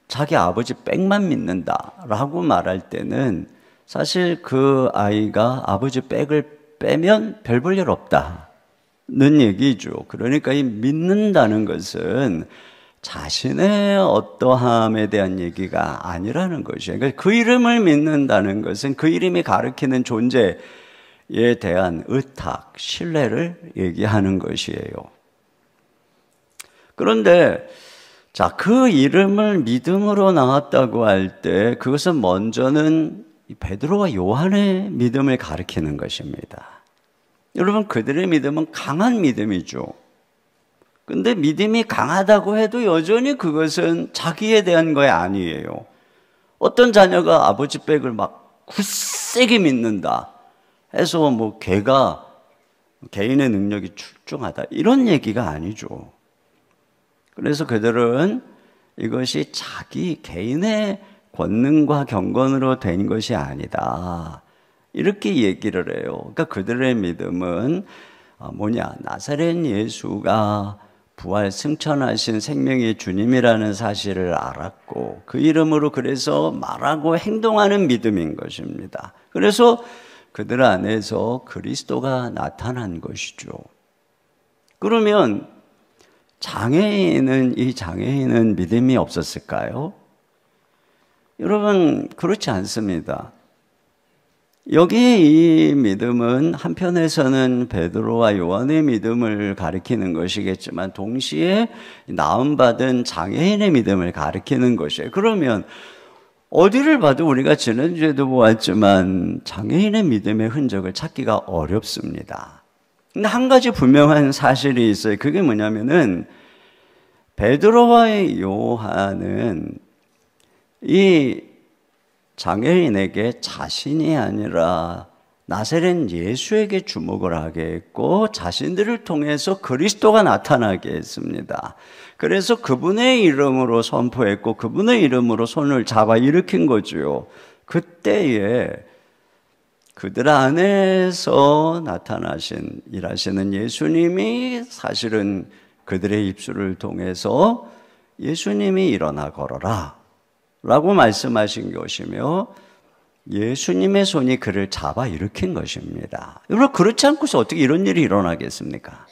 자기 아버지 빽만 믿는다라고 말할 때는 사실 그 아이가 아버지 빽을 빼면 별 볼 일 없다는 얘기죠. 그러니까 이 믿는다는 것은 자신의 어떠함에 대한 얘기가 아니라는 것이에요. 그러니까 그 이름을 믿는다는 것은 그 이름이 가리키는 존재에 대한 의탁, 신뢰를 얘기하는 것이에요. 그런데 자, 그 이름을 믿음으로 나왔다고 할 때 그것은 먼저는 베드로와 요한의 믿음을 가리키는 것입니다. 여러분, 그들의 믿음은 강한 믿음이죠. 근데 믿음이 강하다고 해도 여전히 그것은 자기에 대한 거 아니에요. 어떤 자녀가 아버지 빽을 막 굳세게 믿는다 해서 뭐 걔가 개인의 능력이 출중하다 이런 얘기가 아니죠. 그래서 그들은 이것이 자기 개인의 권능과 경건으로 된 것이 아니다, 이렇게 얘기를 해요. 그러니까 그들의 믿음은 나사렛 예수가 부활 승천하신 생명의 주님이라는 사실을 알았고 그 이름으로 그래서 말하고 행동하는 믿음인 것입니다. 그래서 그들 안에서 그리스도가 나타난 것이죠. 그러면 이 장애인은 믿음이 없었을까요? 여러분, 그렇지 않습니다. 여기 이 믿음은 한편에서는 베드로와 요한의 믿음을 가리키는 것이겠지만 동시에 나음받은 장애인의 믿음을 가리키는 것이에요. 그러면 어디를 봐도 우리가 지난주에도 보았지만 장애인의 믿음의 흔적을 찾기가 어렵습니다. 근데 한 가지 분명한 사실이 있어요. 그게 뭐냐면은 베드로와 요한은 이 장애인에게 자신이 아니라 나사렛 예수에게 주목을 하게 했고 자신들을 통해서 그리스도가 나타나게 했습니다. 그래서 그분의 이름으로 선포했고 그분의 이름으로 손을 잡아 일으킨 거죠. 그때에 그들 안에서 나타나신 일하시는 예수님이 사실은 그들의 입술을 통해서 예수님이 일어나 걸어라 라고 말씀하신 것이며 예수님의 손이 그를 잡아 일으킨 것입니다. 여러분, 그렇지 않고서 어떻게 이런 일이 일어나겠습니까?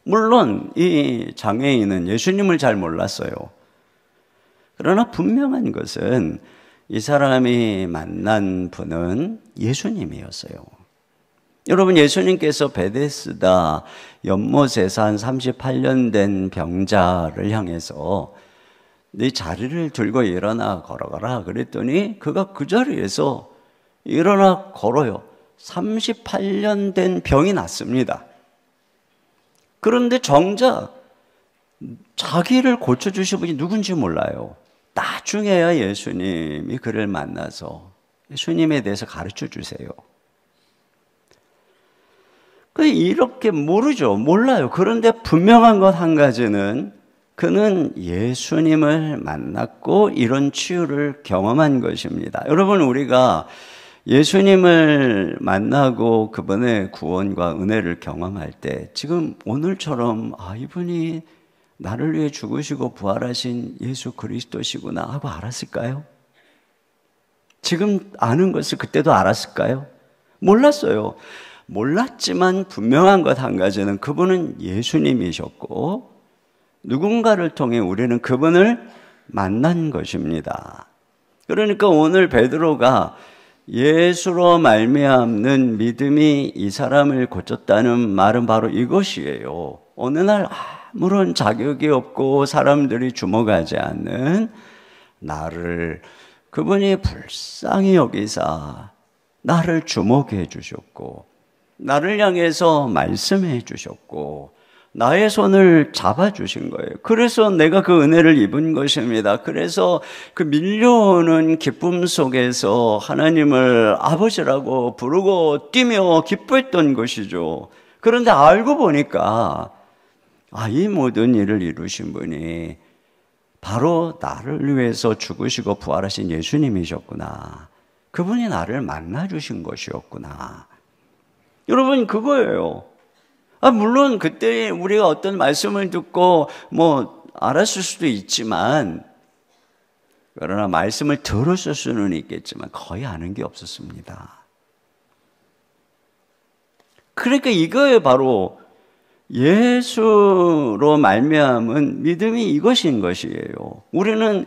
물론 이 장애인은 예수님을 잘 몰랐어요. 그러나 분명한 것은 이 사람이 만난 분은 예수님이었어요. 여러분, 예수님께서 베데스다 연못에서 한 38년 된 병자를 향해서 네 자리를 들고 일어나 걸어가라 그랬더니 그가 그 자리에서 일어나 걸어요. 38년 된 병이 났습니다. 그런데 정작 자기를 고쳐주신 분이 누군지 몰라요. 나중에야 예수님이 그를 만나서 예수님에 대해서 가르쳐 주세요. 이렇게 모르죠. 몰라요. 그런데 분명한 것 한 가지는 그는 예수님을 만났고 이런 치유를 경험한 것입니다. 여러분, 우리가 예수님을 만나고 그분의 구원과 은혜를 경험할 때 지금 오늘처럼 이분이 나를 위해 죽으시고 부활하신 예수 그리스도시구나 하고 알았을까요? 지금 아는 것을 그때도 알았을까요? 몰랐어요. 몰랐지만 분명한 것 한 가지는 그분은 예수님이셨고 누군가를 통해 우리는 그분을 만난 것입니다. 그러니까 오늘 베드로가 예수로 말미암는 믿음이 이 사람을 고쳤다는 말은 바로 이것이에요. 어느 날 아무런 자격이 없고 사람들이 주목하지 않는 나를 그분이 불쌍히 여기사 나를 주목해 주셨고 나를 향해서 말씀해 주셨고 나의 손을 잡아주신 거예요. 그래서 내가 그 은혜를 입은 것입니다. 그래서 그 밀려오는 기쁨 속에서 하나님을 아버지라고 부르고 뛰며 기뻐했던 것이죠. 그런데 알고 보니까 이 모든 일을 이루신 분이 바로 나를 위해서 죽으시고 부활하신 예수님이셨구나. 그분이 나를 만나주신 것이었구나. 여러분, 그거예요. 물론 그때 우리가 어떤 말씀을 듣고 알았을 수도 있지만 그러나 말씀을 들었을 수는 있겠지만 거의 아는 게 없었습니다. 그러니까 이거에 바로 예수로 말미암은 믿음이 이것인 것이에요. 우리는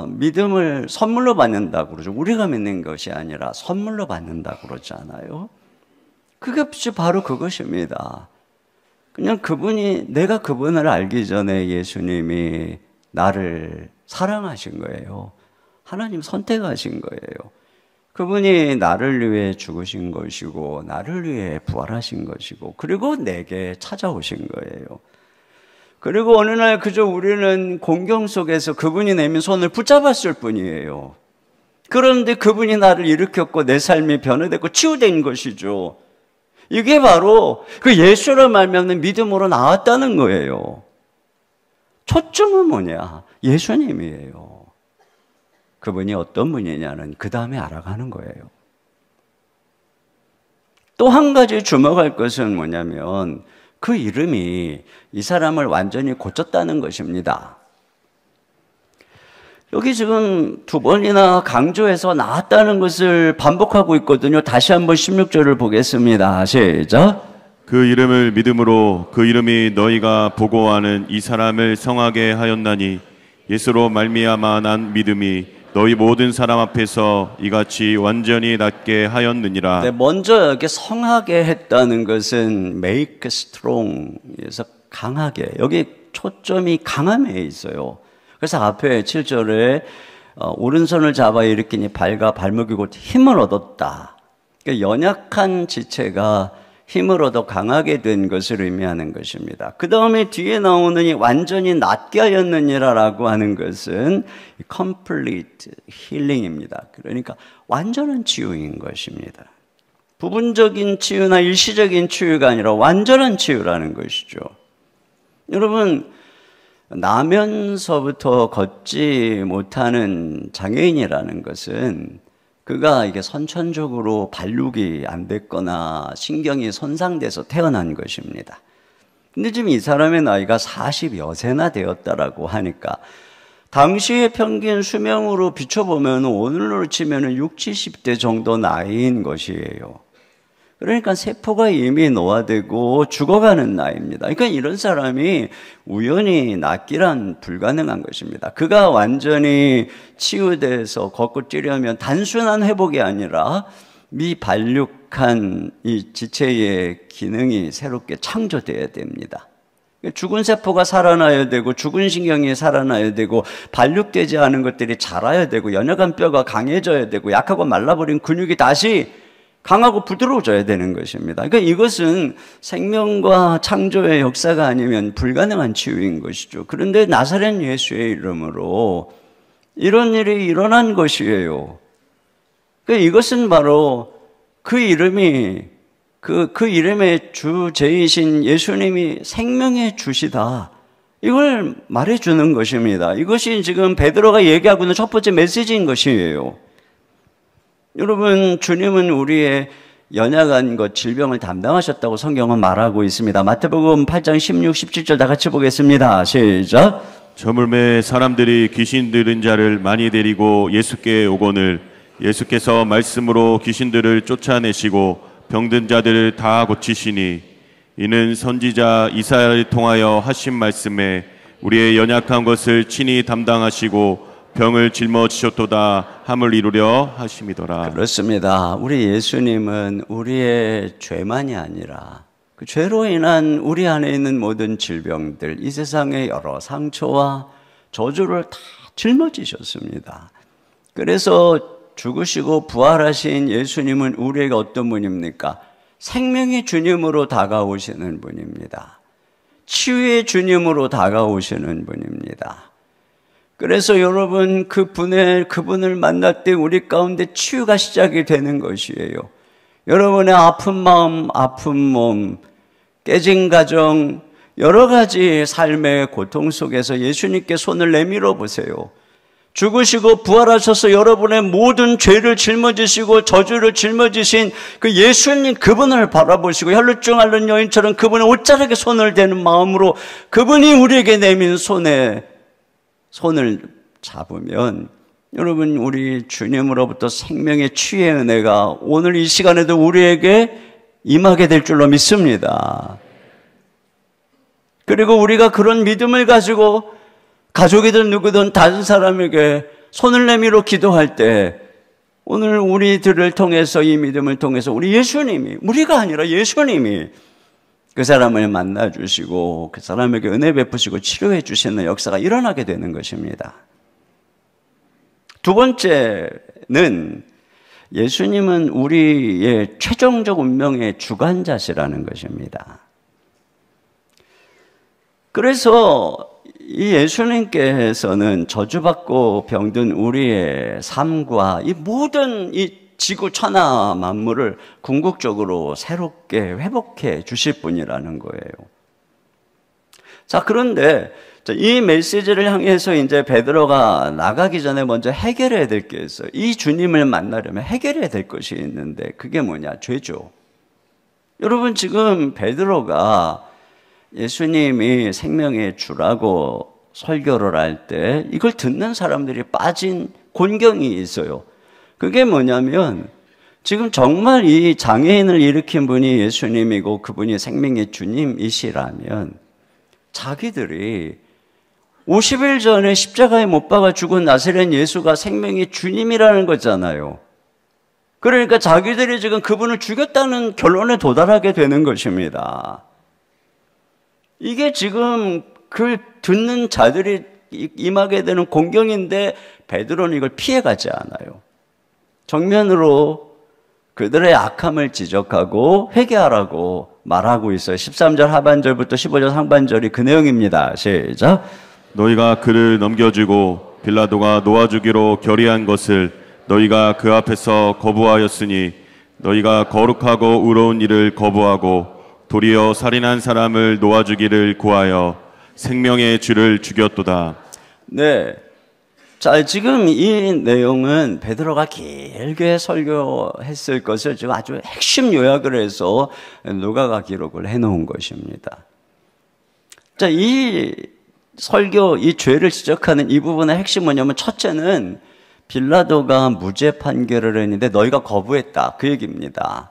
믿음을 선물로 받는다고 그러죠. 우리가 믿는 것이 아니라 선물로 받는다고 그러잖아요. 그게 바로 그것입니다. 그냥 내가 그분을 알기 전에 예수님이 나를 사랑하신 거예요. 하나님 선택하신 거예요. 그분이 나를 위해 죽으신 것이고 나를 위해 부활하신 것이고 그리고 내게 찾아오신 거예요. 그리고 어느 날 그저 우리는 공경 속에서 그분이 내민 손을 붙잡았을 뿐이에요. 그런데 그분이 나를 일으켰고 내 삶이 변화됐고 치유된 것이죠. 이게 바로 그 예수를 말미암는 믿음으로 나왔다는 거예요. 초점은 뭐냐? 예수님이에요. 그분이 어떤 분이냐는 그 다음에 알아가는 거예요. 또 한 가지 주목할 것은 뭐냐면 그 이름이 이 사람을 완전히 고쳤다는 것입니다. 여기 지금 두 번이나 강조해서 나았다는 것을 반복하고 있거든요. 다시 한번 16절을 보겠습니다. 시작. 그 이름을 믿음으로 그 이름이 너희가 보고하는 이 사람을 성하게 하였나니 예수로 말미암아 난 믿음이 너희 모든 사람 앞에서 이같이 완전히 낫게 하였느니라. 네, 먼저 여기 성하게 했다는 것은 make strong에서 강하게, 여기 초점이 강함에 있어요. 그래서 앞에 7절에 오른손을 잡아 일으키니 발과 발목이 곧 힘을 얻었다. 그러니까 연약한 지체가 힘을 얻어 강하게 된 것을 의미하는 것입니다. 그 다음에 뒤에 나오는 이 완전히 낫게 하였느니라라고 하는 것은 complete healing입니다. 그러니까 완전한 치유인 것입니다. 부분적인 치유나 일시적인 치유가 아니라 완전한 치유라는 것이죠. 여러분, 나면서부터 걷지 못하는 장애인이라는 것은 그가 이게 선천적으로 발육이 안 됐거나 신경이 손상돼서 태어난 것입니다. 근데 지금 이 사람의 나이가 40여 세나 되었다라고 하니까 당시의 평균 수명으로 비춰보면 오늘로 치면 60, 70대 정도 나이인 것이에요. 그러니까 세포가 이미 노화되고 죽어가는 나이입니다. 그러니까 이런 사람이 우연히 낫기란 불가능한 것입니다. 그가 완전히 치유돼서 걷고 뛰려면 단순한 회복이 아니라 미발육한 이 지체의 기능이 새롭게 창조돼야 됩니다. 죽은 세포가 살아나야 되고 죽은 신경이 살아나야 되고 발육되지 않은 것들이 자라야 되고 연약한 뼈가 강해져야 되고 약하고 말라버린 근육이 다시 강하고 부드러워져야 되는 것입니다. 그러니까 이것은 생명과 창조의 역사가 아니면 불가능한 치유인 것이죠. 그런데 나사렛 예수의 이름으로 이런 일이 일어난 것이에요. 그러니까 이것은 바로 그 이름이 그 이름의 주제이신 예수님이 생명의 주시다. 이걸 말해주는 것입니다. 이것이 지금 베드로가 얘기하고 있는 첫 번째 메시지인 것이에요. 여러분, 주님은 우리의 연약한 것, 질병을 담당하셨다고 성경은 말하고 있습니다. 마태복음 8장 16, 17절 다 같이 보겠습니다. 시작. 저물매 사람들이 귀신 들은 자를 많이 데리고 예수께 오거늘 예수께서 말씀으로 귀신들을 쫓아내시고 병든 자들을 다 고치시니 이는 선지자 이사야를 통하여 하신 말씀에 우리의 연약한 것을 친히 담당하시고 병을 짊어지셨도다 함을 이루려 하심이더라. 그렇습니다. 우리 예수님은 우리의 죄만이 아니라 그 죄로 인한 우리 안에 있는 모든 질병들, 이 세상의 여러 상처와 저주를 다 짊어지셨습니다. 그래서 죽으시고 부활하신 예수님은 우리에게 어떤 분입니까? 생명의 주님으로 다가오시는 분입니다. 치유의 주님으로 다가오시는 분입니다. 그래서 여러분, 그분을 만날 때 우리 가운데 치유가 시작이 되는 것이에요. 여러분의 아픈 마음, 아픈 몸, 깨진 가정, 여러 가지 삶의 고통 속에서 예수님께 손을 내밀어 보세요. 죽으시고 부활하셔서 여러분의 모든 죄를 짊어지시고 저주를 짊어지신 그 예수님, 그분을 바라보시고 혈루증 앓는 여인처럼 그분의 옷자락에 손을 대는 마음으로 그분이 우리에게 내민 손을 잡으면 여러분, 우리 주님으로부터 생명의 치유의 은혜가 오늘 이 시간에도 우리에게 임하게 될 줄로 믿습니다. 그리고 우리가 그런 믿음을 가지고 가족이든 누구든 다른 사람에게 손을 내밀어 기도할 때 오늘 우리들을 통해서, 이 믿음을 통해서 우리 예수님이, 우리가 아니라 예수님이 그 사람을 만나주시고 그 사람에게 은혜 베푸시고 치료해 주시는 역사가 일어나게 되는 것입니다. 두 번째는 예수님은 우리의 최종적 운명의 주관자시라는 것입니다. 그래서 이 예수님께서는 저주받고 병든 우리의 삶과 이 모든 이 지구 천하 만물을 궁극적으로 새롭게 회복해 주실 분이라는 거예요. 자, 그런데 이 메시지를 향해서 이제 베드로가 나가기 전에 먼저 해결해야 될 게 있어요. 이 주님을 만나려면 해결해야 될 것이 있는데 그게 뭐냐? 죄죠. 여러분, 지금 베드로가 예수님이 생명의 주라고 설교를 할 때 이걸 듣는 사람들이 빠진 곤경이 있어요. 그게 뭐냐면 지금 정말 이 장애인을 일으킨 분이 예수님이고 그분이 생명의 주님이시라면 자기들이 50일 전에 십자가에 못 박아 죽은 나사렛 예수가 생명의 주님이라는 거잖아요. 그러니까 자기들이 지금 그분을 죽였다는 결론에 도달하게 되는 것입니다. 이게 지금 그 듣는 자들이 임하게 되는 공경인데 베드로는 이걸 피해가지 않아요. 정면으로 그들의 악함을 지적하고 회개하라고 말하고 있어요. 13절 하반절부터 15절 상반절이 그 내용입니다. 시작. 너희가 그를 넘겨주고 빌라도가 놓아주기로 결의한 것을 너희가 그 앞에서 거부하였으니 너희가 거룩하고 의로운 일을 거부하고 도리어 살인한 사람을 놓아주기를 구하여 생명의 주를 죽였도다. 네. 자, 지금 이 내용은 베드로가 길게 설교했을 것을 지금 아주 핵심 요약을 해서 누가가 기록을 해놓은 것입니다. 자, 이 설교, 이 죄를 지적하는 이 부분의 핵심은 뭐냐면 첫째는 빌라도가 무죄 판결을 했는데 너희가 거부했다. 그 얘기입니다.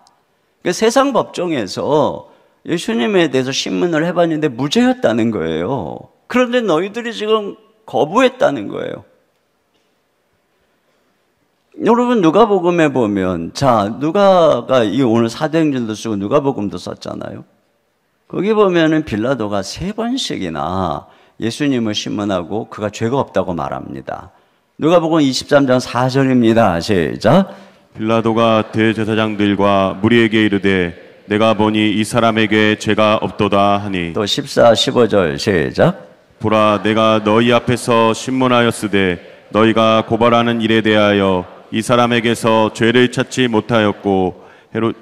그러니까 세상 법정에서 예수님에 대해서 신문을 해봤는데 무죄였다는 거예요. 그런데 너희들이 지금 거부했다는 거예요. 여러분, 누가복음에 보면, 자, 누가가 이 오늘 사도행전도 쓰고 누가복음도 썼잖아요. 거기 보면은 빌라도가 3번씩이나 예수님을 신문하고 그가 죄가 없다고 말합니다. 누가복음 23장 4절입니다. 시작. 빌라도가 대제사장들과 무리에게 이르되 내가 보니 이 사람에게 죄가 없도다 하니 또 14, 15절 시작. 보라, 내가 너희 앞에서 신문하였으되 너희가 고발하는 일에 대하여 이 사람에게서 죄를 찾지 못하였고 헤롯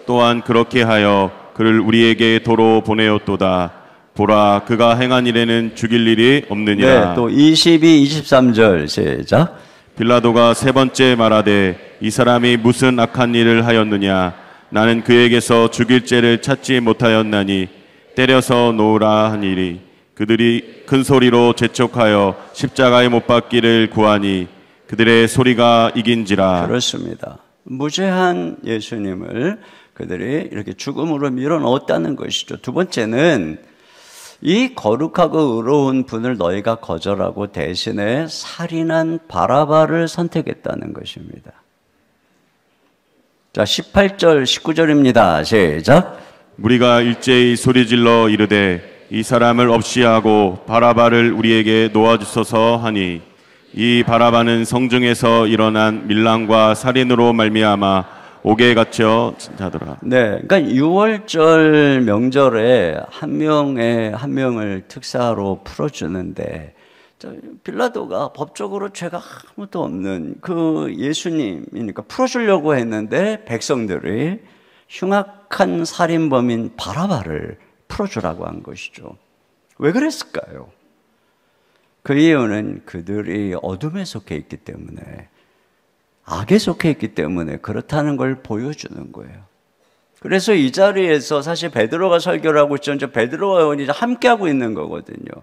또한 그렇게 하여 그를 우리에게 도로 보내었도다. 보라, 그가 행한 일에는 죽일 일이 없느니라. 네, 또 22, 23절 시작. 빌라도가 3번째 말하되 이 사람이 무슨 악한 일을 하였느냐? 나는 그에게서 죽일 죄를 찾지 못하였나니 때려서 놓으라 하니리. 그들이 큰 소리로 재촉하여 십자가에 못 박기를 구하니 그들의 소리가 이긴지라. 그렇습니다. 무죄한 예수님을 그들이 이렇게 죽음으로 밀어넣었다는 것이죠. 두 번째는 이 거룩하고 의로운 분을 너희가 거절하고 대신에 살인한 바라바를 선택했다는 것입니다. 자, 18절, 19절입니다. 시작. 무리가 일제히 소리질러 이르되 이 사람을 없이 하고 바라바를 우리에게 놓아주소서 하니 이 바라바는 성중에서 일어난 밀랑과 살인으로 말미암아 옥에 갇혀 자더라. 네, 그러니까 6월절 명절에 한 명을 특사로 풀어주는데 빌라도가 법적으로 죄가 아무도 없는 그 예수님이니까 풀어주려고 했는데 백성들이 흉악한 살인범인 바라바를 풀어주라고 한 것이죠. 왜 그랬을까요? 그 이유는 그들이 어둠에 속해 있기 때문에, 악에 속해 있기 때문에 그렇다는 걸 보여주는 거예요. 그래서 이 자리에서 사실 베드로가 설교를 하고 있죠. 이제 베드로와 요한이 함께하고 있는 거거든요.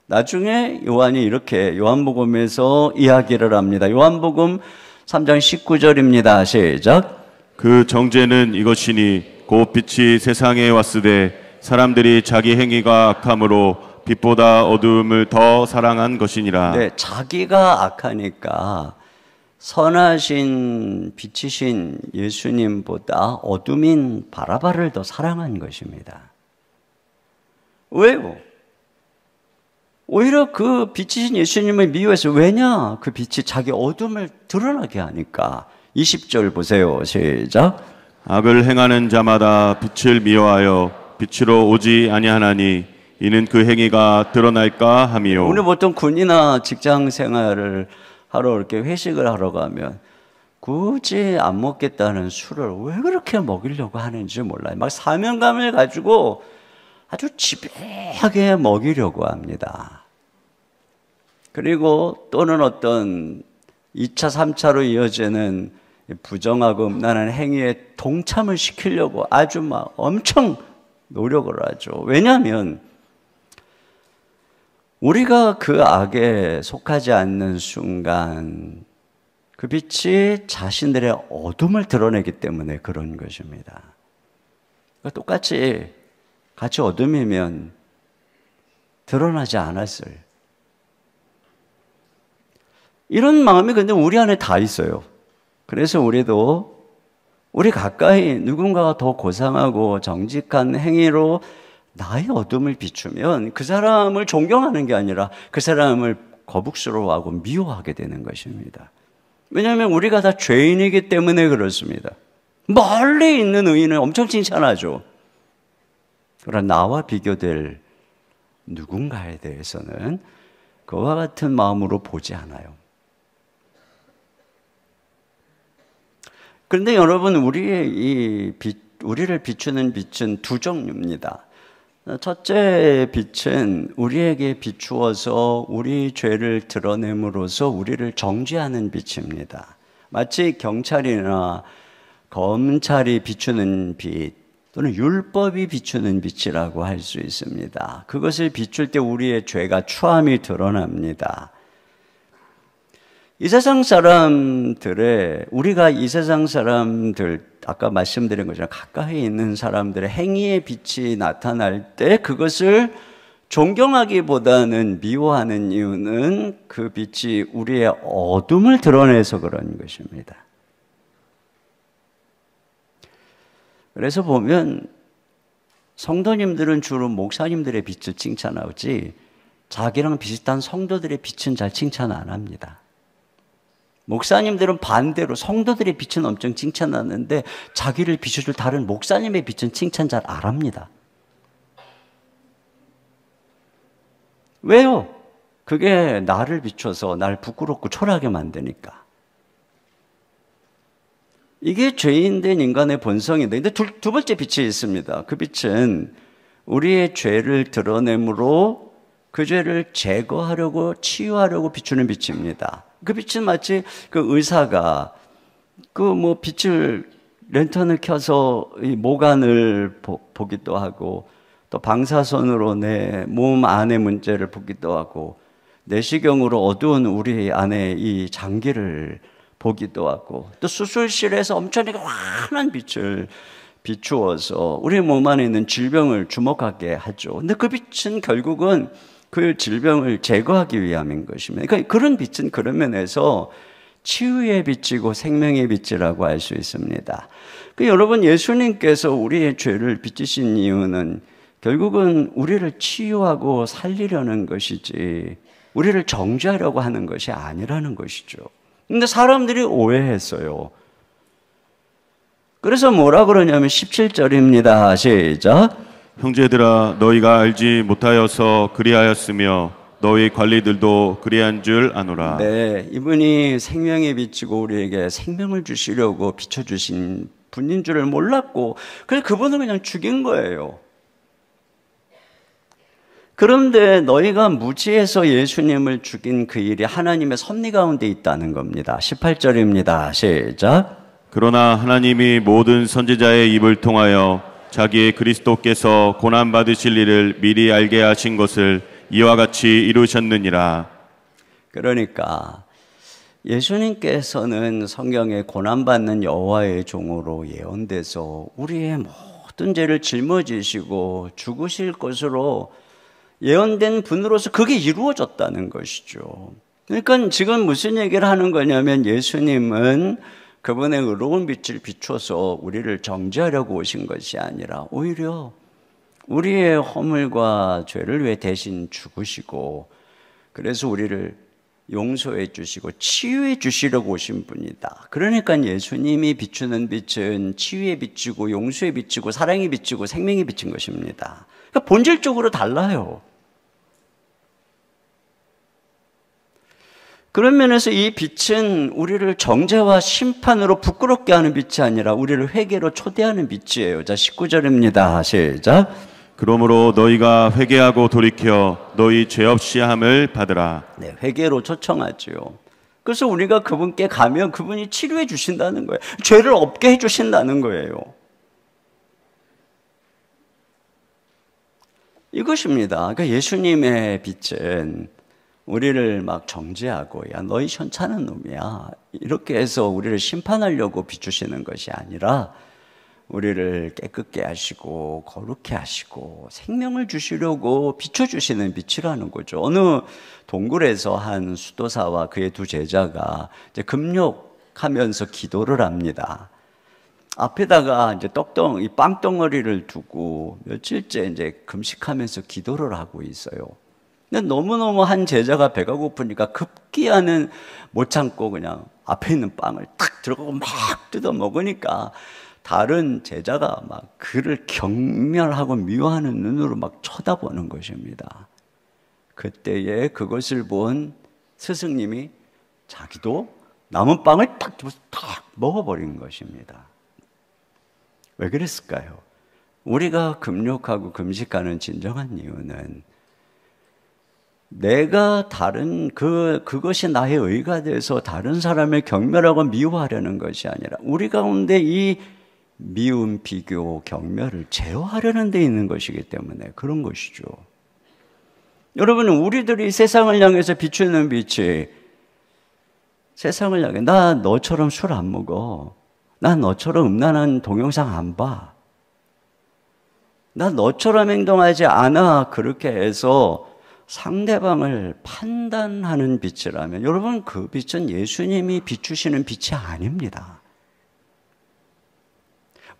나중에 요한이 이렇게 요한복음에서 이야기를 합니다. 요한복음 3장 19절입니다. 시작. 그 정죄는 이것이니 곧 빛이 세상에 왔으되 사람들이 자기 행위가 악함으로 빛보다 어두움을 더 사랑한 것이니라. 네, 자기가 악하니까 선하신 빛이신 예수님보다 어둠인 바라바를 더 사랑한 것입니다. 왜요? 오히려 그 빛이신 예수님을 미워해서. 왜냐? 그 빛이 자기 어둠을 드러나게 하니까. 20절 보세요. 시작. 악을 행하는 자마다 빛을 미워하여 빛으로 오지 아니하나니 이는 그 행위가 드러날까 함이요. 우리 보통 군이나 직장 생활을 하러 이렇게 회식을 하러 가면 굳이 안 먹겠다는 술을 왜 그렇게 먹이려고 하는지 몰라요. 막 사명감을 가지고 아주 지배하게 먹이려고 합니다. 그리고 또는 어떤 2차, 3차로 이어지는 부정하고 음란한 행위에 동참을 시키려고 아주 막 엄청 노력을 하죠. 왜냐하면 우리가 그 악에 속하지 않는 순간 그 빛이 자신들의 어둠을 드러내기 때문에 그런 것입니다. 그러니까 똑같이 같이 어둠이면 드러나지 않았을 이런 마음이 근데 우리 안에 다 있어요. 그래서 우리 가까이 누군가가 더 고상하고 정직한 행위로 나의 어둠을 비추면 그 사람을 존경하는 게 아니라 그 사람을 거북스러워하고 미워하게 되는 것입니다. 왜냐하면 우리가 다 죄인이기 때문에 그렇습니다. 멀리 있는 의인은 엄청 칭찬하죠. 그러나 나와 비교될 누군가에 대해서는 그와 같은 마음으로 보지 않아요. 그런데 여러분, 우리를 비추는 빛은 두 종류입니다. 첫째 빛은 우리에게 비추어서 우리 죄를 드러냄으로써 우리를 정죄하는 빛입니다. 마치 경찰이나 검찰이 비추는 빛 또는 율법이 비추는 빛이라고 할 수 있습니다. 그것을 비출 때 우리의 죄가 추함이 드러납니다. 이 세상 사람들의, 우리가 이 세상 사람들, 아까 말씀드린 것처럼 가까이 있는 사람들의 행위의 빛이 나타날 때 그것을 존경하기보다는 미워하는 이유는 그 빛이 우리의 어둠을 드러내서 그런 것입니다. 그래서 보면 성도님들은 주로 목사님들의 빛을 칭찬하지 자기랑 비슷한 성도들의 빛은 잘 칭찬 안 합니다. 목사님들은 반대로 성도들의 빛은 엄청 칭찬하는데 자기를 비춰줄 다른 목사님의 빛은 칭찬 잘 안 합니다. 왜요? 그게 나를 비춰서 날 부끄럽고 초라하게 만드니까. 이게 죄인된 인간의 본성인데, 근데 두 번째 빛이 있습니다. 그 빛은 우리의 죄를 드러내므로 그 죄를 제거하려고, 치유하려고 비추는 빛입니다. 그 빛은 마치 그 의사가 빛을, 랜턴을 켜서 이 모관을 보기도 하고, 또 방사선으로 내 몸 안의 문제를 보기도 하고, 내시경으로 어두운 우리 안에 이 장기를 보기도 하고, 또 수술실에서 엄청나게 환한 빛을 비추어서 우리 몸 안에 있는 질병을 주목하게 하죠. 근데 그 빛은 결국은 그 질병을 제거하기 위함인 것입니다. 그러니까 그런 빛은 그런 면에서 치유의 빛이고 생명의 빛이라고 할 수 있습니다. 여러분, 예수님께서 우리의 죄를 비추신 이유는 결국은 우리를 치유하고 살리려는 것이지 우리를 정죄하려고 하는 것이 아니라는 것이죠. 근데 사람들이 오해했어요. 그래서 뭐라 그러냐면 17절입니다. 시작. 형제들아, 너희가 알지 못하여서 그리하였으며 너희 관리들도 그리한 줄 아노라. 네, 이분이 생명의 빛이고 우리에게 생명을 주시려고 비춰주신 분인 줄을 몰랐고, 그래서 그분을 그냥 죽인 거예요. 그런데 너희가 무지해서 예수님을 죽인 그 일이 하나님의 섭리 가운데 있다는 겁니다. 18절입니다. 시작. 그러나 하나님이 모든 선지자의 입을 통하여 자기의 그리스도께서 고난받으실 일을 미리 알게 하신 것을 이와 같이 이루셨느니라. 그러니까 예수님께서는 성경에 고난받는 여호와의 종으로 예언돼서 우리의 모든 죄를 짊어지시고 죽으실 것으로 예언된 분으로서 그게 이루어졌다는 것이죠. 그러니까 지금 무슨 얘기를 하는 거냐면 예수님은 그분의 의로운 빛을 비춰서 우리를 정죄하려고 오신 것이 아니라 오히려 우리의 허물과 죄를 위해 대신 죽으시고, 그래서 우리를 용서해 주시고 치유해 주시려고 오신 분이다. 그러니까 예수님이 비추는 빛은 치유의 빛이고 용서의 빛이고 사랑의 빛이고 생명의 빛인 것입니다. 그러니까 본질적으로 달라요. 그런 면에서 이 빛은 우리를 정죄와 심판으로 부끄럽게 하는 빛이 아니라 우리를 회개로 초대하는 빛이에요. 자, 19절입니다. 시작. 그러므로 너희가 회개하고 돌이켜 너희 죄 없이 함을 받으라. 네, 회개로 초청하죠. 그래서 우리가 그분께 가면 그분이 치료해 주신다는 거예요. 죄를 없게 해 주신다는 거예요. 이것입니다. 그러니까 예수님의 빛은 우리를 막 정죄하고 야 너희 현찮은 놈이야 이렇게 해서 우리를 심판하려고 비추시는 것이 아니라 우리를 깨끗게 하시고 거룩해 하시고 생명을 주시려고 비춰주시는 빛이라는 거죠. 어느 동굴에서 한 수도사와 그의 두 제자가 이제 금욕하면서 기도를 합니다. 앞에다가 이제 이 빵덩어리를 두고 며칠째 이제 금식하면서 기도를 하고 있어요. 근데 너무너무 한 제자가 배가 고프니까 급기야는 못 참고 그냥 앞에 있는 빵을 탁 들어가고 막 뜯어 먹으니까 다른 제자가 막 그를 경멸하고 미워하는 눈으로 막 쳐다보는 것입니다. 그때에 그것을 본 스승님이 자기도 남은 빵을 딱 먹어버린 것입니다. 왜 그랬을까요? 우리가 금욕하고 금식하는 진정한 이유는 내가 그것이 나의 의가 돼서 다른 사람을 경멸하고 미워하려는 것이 아니라 우리 가운데 이 미움, 비교, 경멸을 제어하려는 데 있는 것이기 때문에 그런 것이죠. 여러분, 우리들이 세상을 향해서 비추는 빛이 세상을 향해 나 너처럼 술 안 먹어. 나 너처럼 음란한 동영상 안 봐. 나 너처럼 행동하지 않아. 그렇게 해서 상대방을 판단하는 빛이라면 여러분 그 빛은 예수님이 비추시는 빛이 아닙니다.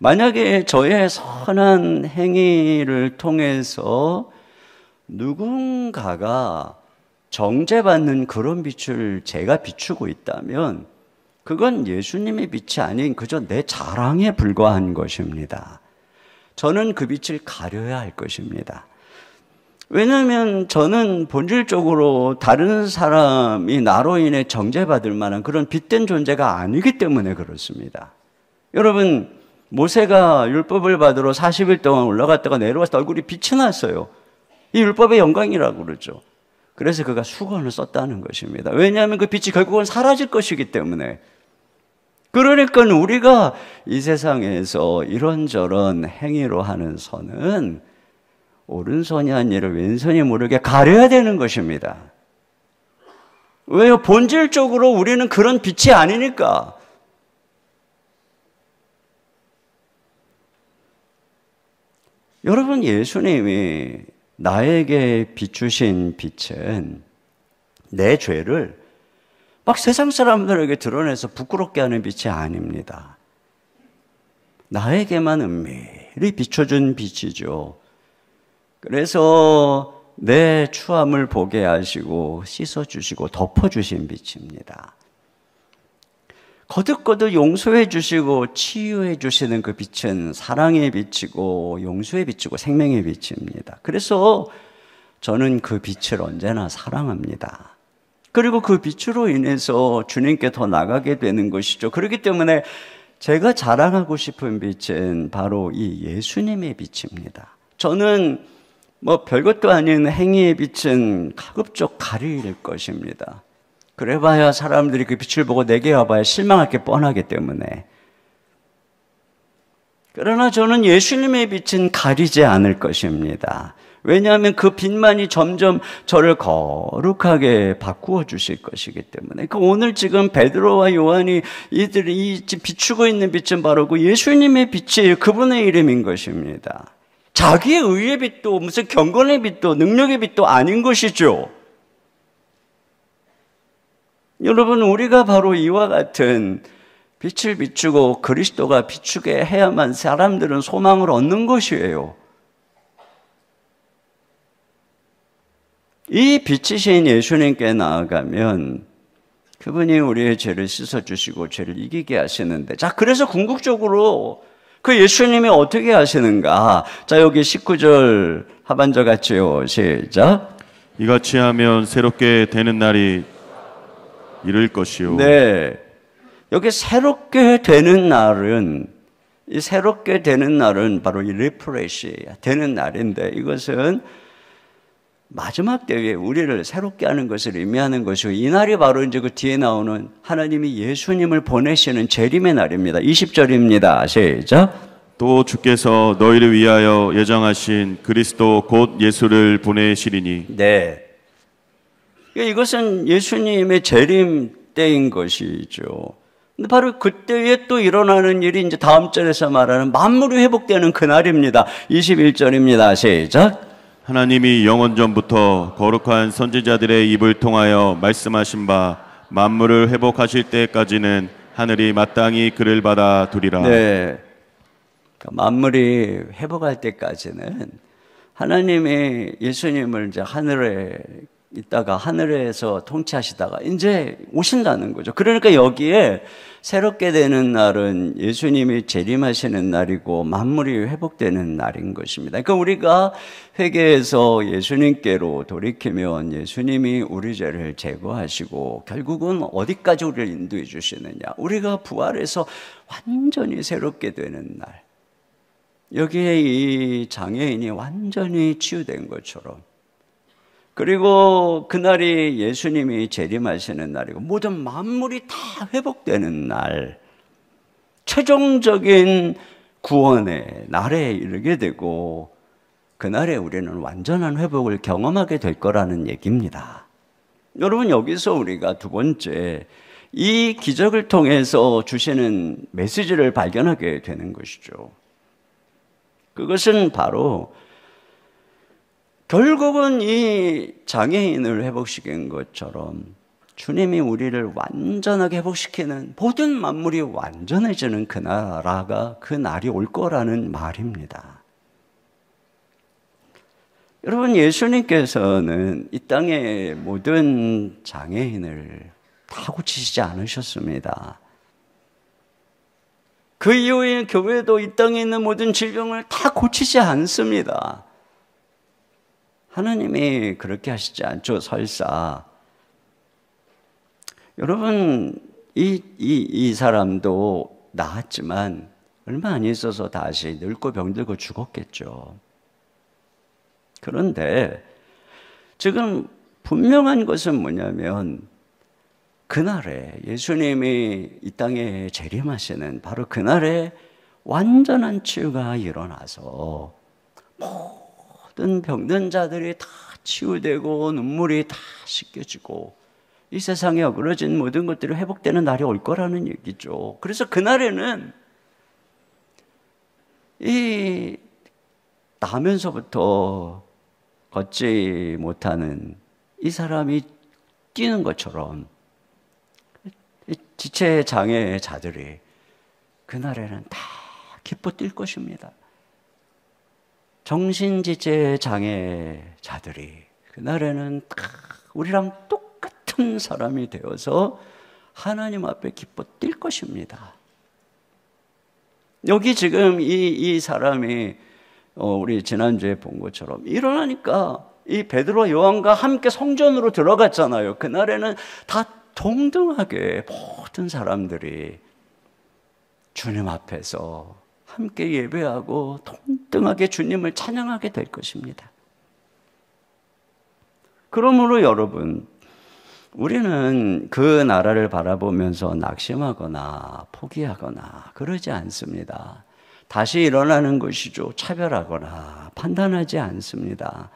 만약에 저의 선한 행위를 통해서 누군가가 정죄받는 그런 빛을 제가 비추고 있다면 그건 예수님의 빛이 아닌 그저 내 자랑에 불과한 것입니다. 저는 그 빛을 가려야 할 것입니다. 왜냐하면 저는 본질적으로 다른 사람이 나로 인해 정죄받을 만한 그런 빛된 존재가 아니기 때문에 그렇습니다. 여러분, 모세가 율법을 받으러 40일 동안 올라갔다가 내려왔을 때 얼굴이 빛이 났어요. 이 율법의 영광이라고 그러죠. 그래서 그가 수건을 썼다는 것입니다. 왜냐하면 그 빛이 결국은 사라질 것이기 때문에. 그러니까 우리가 이 세상에서 이런저런 행위로 하는 선은 오른손이 아니라 왼손이 모르게 가려야 되는 것입니다. 왜요? 본질적으로 우리는 그런 빛이 아니니까. 여러분, 예수님이 나에게 비추신 빛은 내 죄를 막 세상 사람들에게 드러내서 부끄럽게 하는 빛이 아닙니다. 나에게만 은밀히 비춰준 빛이죠. 그래서 내 추함을 보게 하시고 씻어주시고 덮어주신 빛입니다. 거듭거듭 용서해 주시고 치유해 주시는 그 빛은 사랑의 빛이고 용서의 빛이고 생명의 빛입니다. 그래서 저는 그 빛을 언제나 사랑합니다. 그리고 그 빛으로 인해서 주님께 더 나가게 되는 것이죠. 그렇기 때문에 제가 자랑하고 싶은 빛은 바로 이 예수님의 빛입니다. 저는 별것도 아닌 행위의 빛은 가급적 가릴 것입니다. 그래봐야 사람들이 그 빛을 보고 내게 와봐야 실망할 게 뻔하기 때문에. 그러나 저는 예수님의 빛은 가리지 않을 것입니다. 왜냐하면 그 빛만이 점점 저를 거룩하게 바꾸어 주실 것이기 때문에. 오늘 지금 베드로와 요한이 이들이 비추고 있는 빛은 바로 그 예수님의 빛이에요. 그분의 이름인 것입니다. 자기의 의의 빛도 무슨 경건의 빛도 능력의 빛도 아닌 것이죠. 여러분, 우리가 바로 이와 같은 빛을 비추고 그리스도가 비추게 해야만 사람들은 소망을 얻는 것이에요. 이 빛이신 예수님께 나아가면 그분이 우리의 죄를 씻어주시고 죄를 이기게 하시는데, 자, 그래서 궁극적으로 그 예수님이 어떻게 하시는가? 자, 여기 19절 하반절 같이요. 시작. 이같이 하면 새롭게 되는 날이 이를 것이요. 네. 여기 새롭게 되는 날은, 이 새롭게 되는 날은 바로 이 리프레시 되는 날인데, 이것은 마지막 때에 우리를 새롭게 하는 것을 의미하는 것이고, 이 날이 바로 이제 그 뒤에 나오는 하나님이 예수님을 보내시는 재림의 날입니다. 20절입니다. 시작. 또 주께서 너희를 위하여 예정하신 그리스도 곧 예수를 보내시리니. 네. 이것은 예수님의 재림 때인 것이죠. 근데 바로 그때에 또 일어나는 일이 이제 다음 절에서 말하는 만물이 회복되는 그날입니다. 21절입니다. 시작. 하나님이 영원 전부터 거룩한 선지자들의 입을 통하여 말씀하신 바 만물을 회복하실 때까지는 하늘이 마땅히 그를 받아 두리라. 네. 만물이 회복할 때까지는 하나님이 예수님을 이제 하늘에 있다가 하늘에서 통치하시다가 이제 오신다는 거죠. 그러니까 여기에 새롭게 되는 날은 예수님이 재림하시는 날이고 만물이 회복되는 날인 것입니다. 그러니까 우리가 회개해서 예수님께로 돌이키면 예수님이 우리 죄를 제거하시고 결국은 어디까지 우리를 인도해 주시느냐, 우리가 부활해서 완전히 새롭게 되는 날, 여기에 이 장애인이 완전히 치유된 것처럼, 그리고 그날이 예수님이 재림하시는 날이고 모든 만물이 다 회복되는 날, 최종적인 구원의 날에 이르게 되고 그날에 우리는 완전한 회복을 경험하게 될 거라는 얘기입니다. 여러분, 여기서 우리가 두 번째 이 기적을 통해서 주시는 메시지를 발견하게 되는 것이죠. 그것은 바로 결국은 이 장애인을 회복시킨 것처럼 주님이 우리를 완전하게 회복시키는, 모든 만물이 완전해지는 그 나라가, 그 날이 올 거라는 말입니다. 여러분, 예수님께서는 이 땅의 모든 장애인을 다 고치시지 않으셨습니다. 그 이후에 교회도 이 땅에 있는 모든 질병을 다 고치지 않습니다. 하나님이 그렇게 하시지 않죠, 설사. 여러분, 이 사람도 나았지만 얼마 안 있어서 다시 늙고 병들고 죽었겠죠. 그런데 지금 분명한 것은 뭐냐면, 그날에 예수님이 이 땅에 재림하시는 바로 그날에 완전한 치유가 일어나서 모든 병든 자들이 다 치유되고 눈물이 다 씻겨지고 이 세상에 어그러진 모든 것들이 회복되는 날이 올 거라는 얘기죠. 그래서 그날에는 이 나면서부터 걷지 못하는 이 사람이 뛰는 것처럼 지체 장애자들이 그날에는 다 기뻐 뛸 것입니다. 정신지체 장애자들이 그날에는 다 우리랑 똑같은 사람이 되어서 하나님 앞에 기뻐 뛸 것입니다. 여기 지금 이 사람이 우리 지난주에 본 것처럼 일어나니까 이 베드로와 요한과 함께 성전으로 들어갔잖아요. 그날에는 다 동등하게 모든 사람들이 주님 앞에서 함께 예배하고 동등하게 주님을 찬양하게 될 것입니다. 그러므로 여러분, 우리는 그 나라를 바라보면서 낙심하거나 포기하거나 그러지 않습니다. 다시 일어나는 것이죠. 차별하거나 판단하지 않습니다.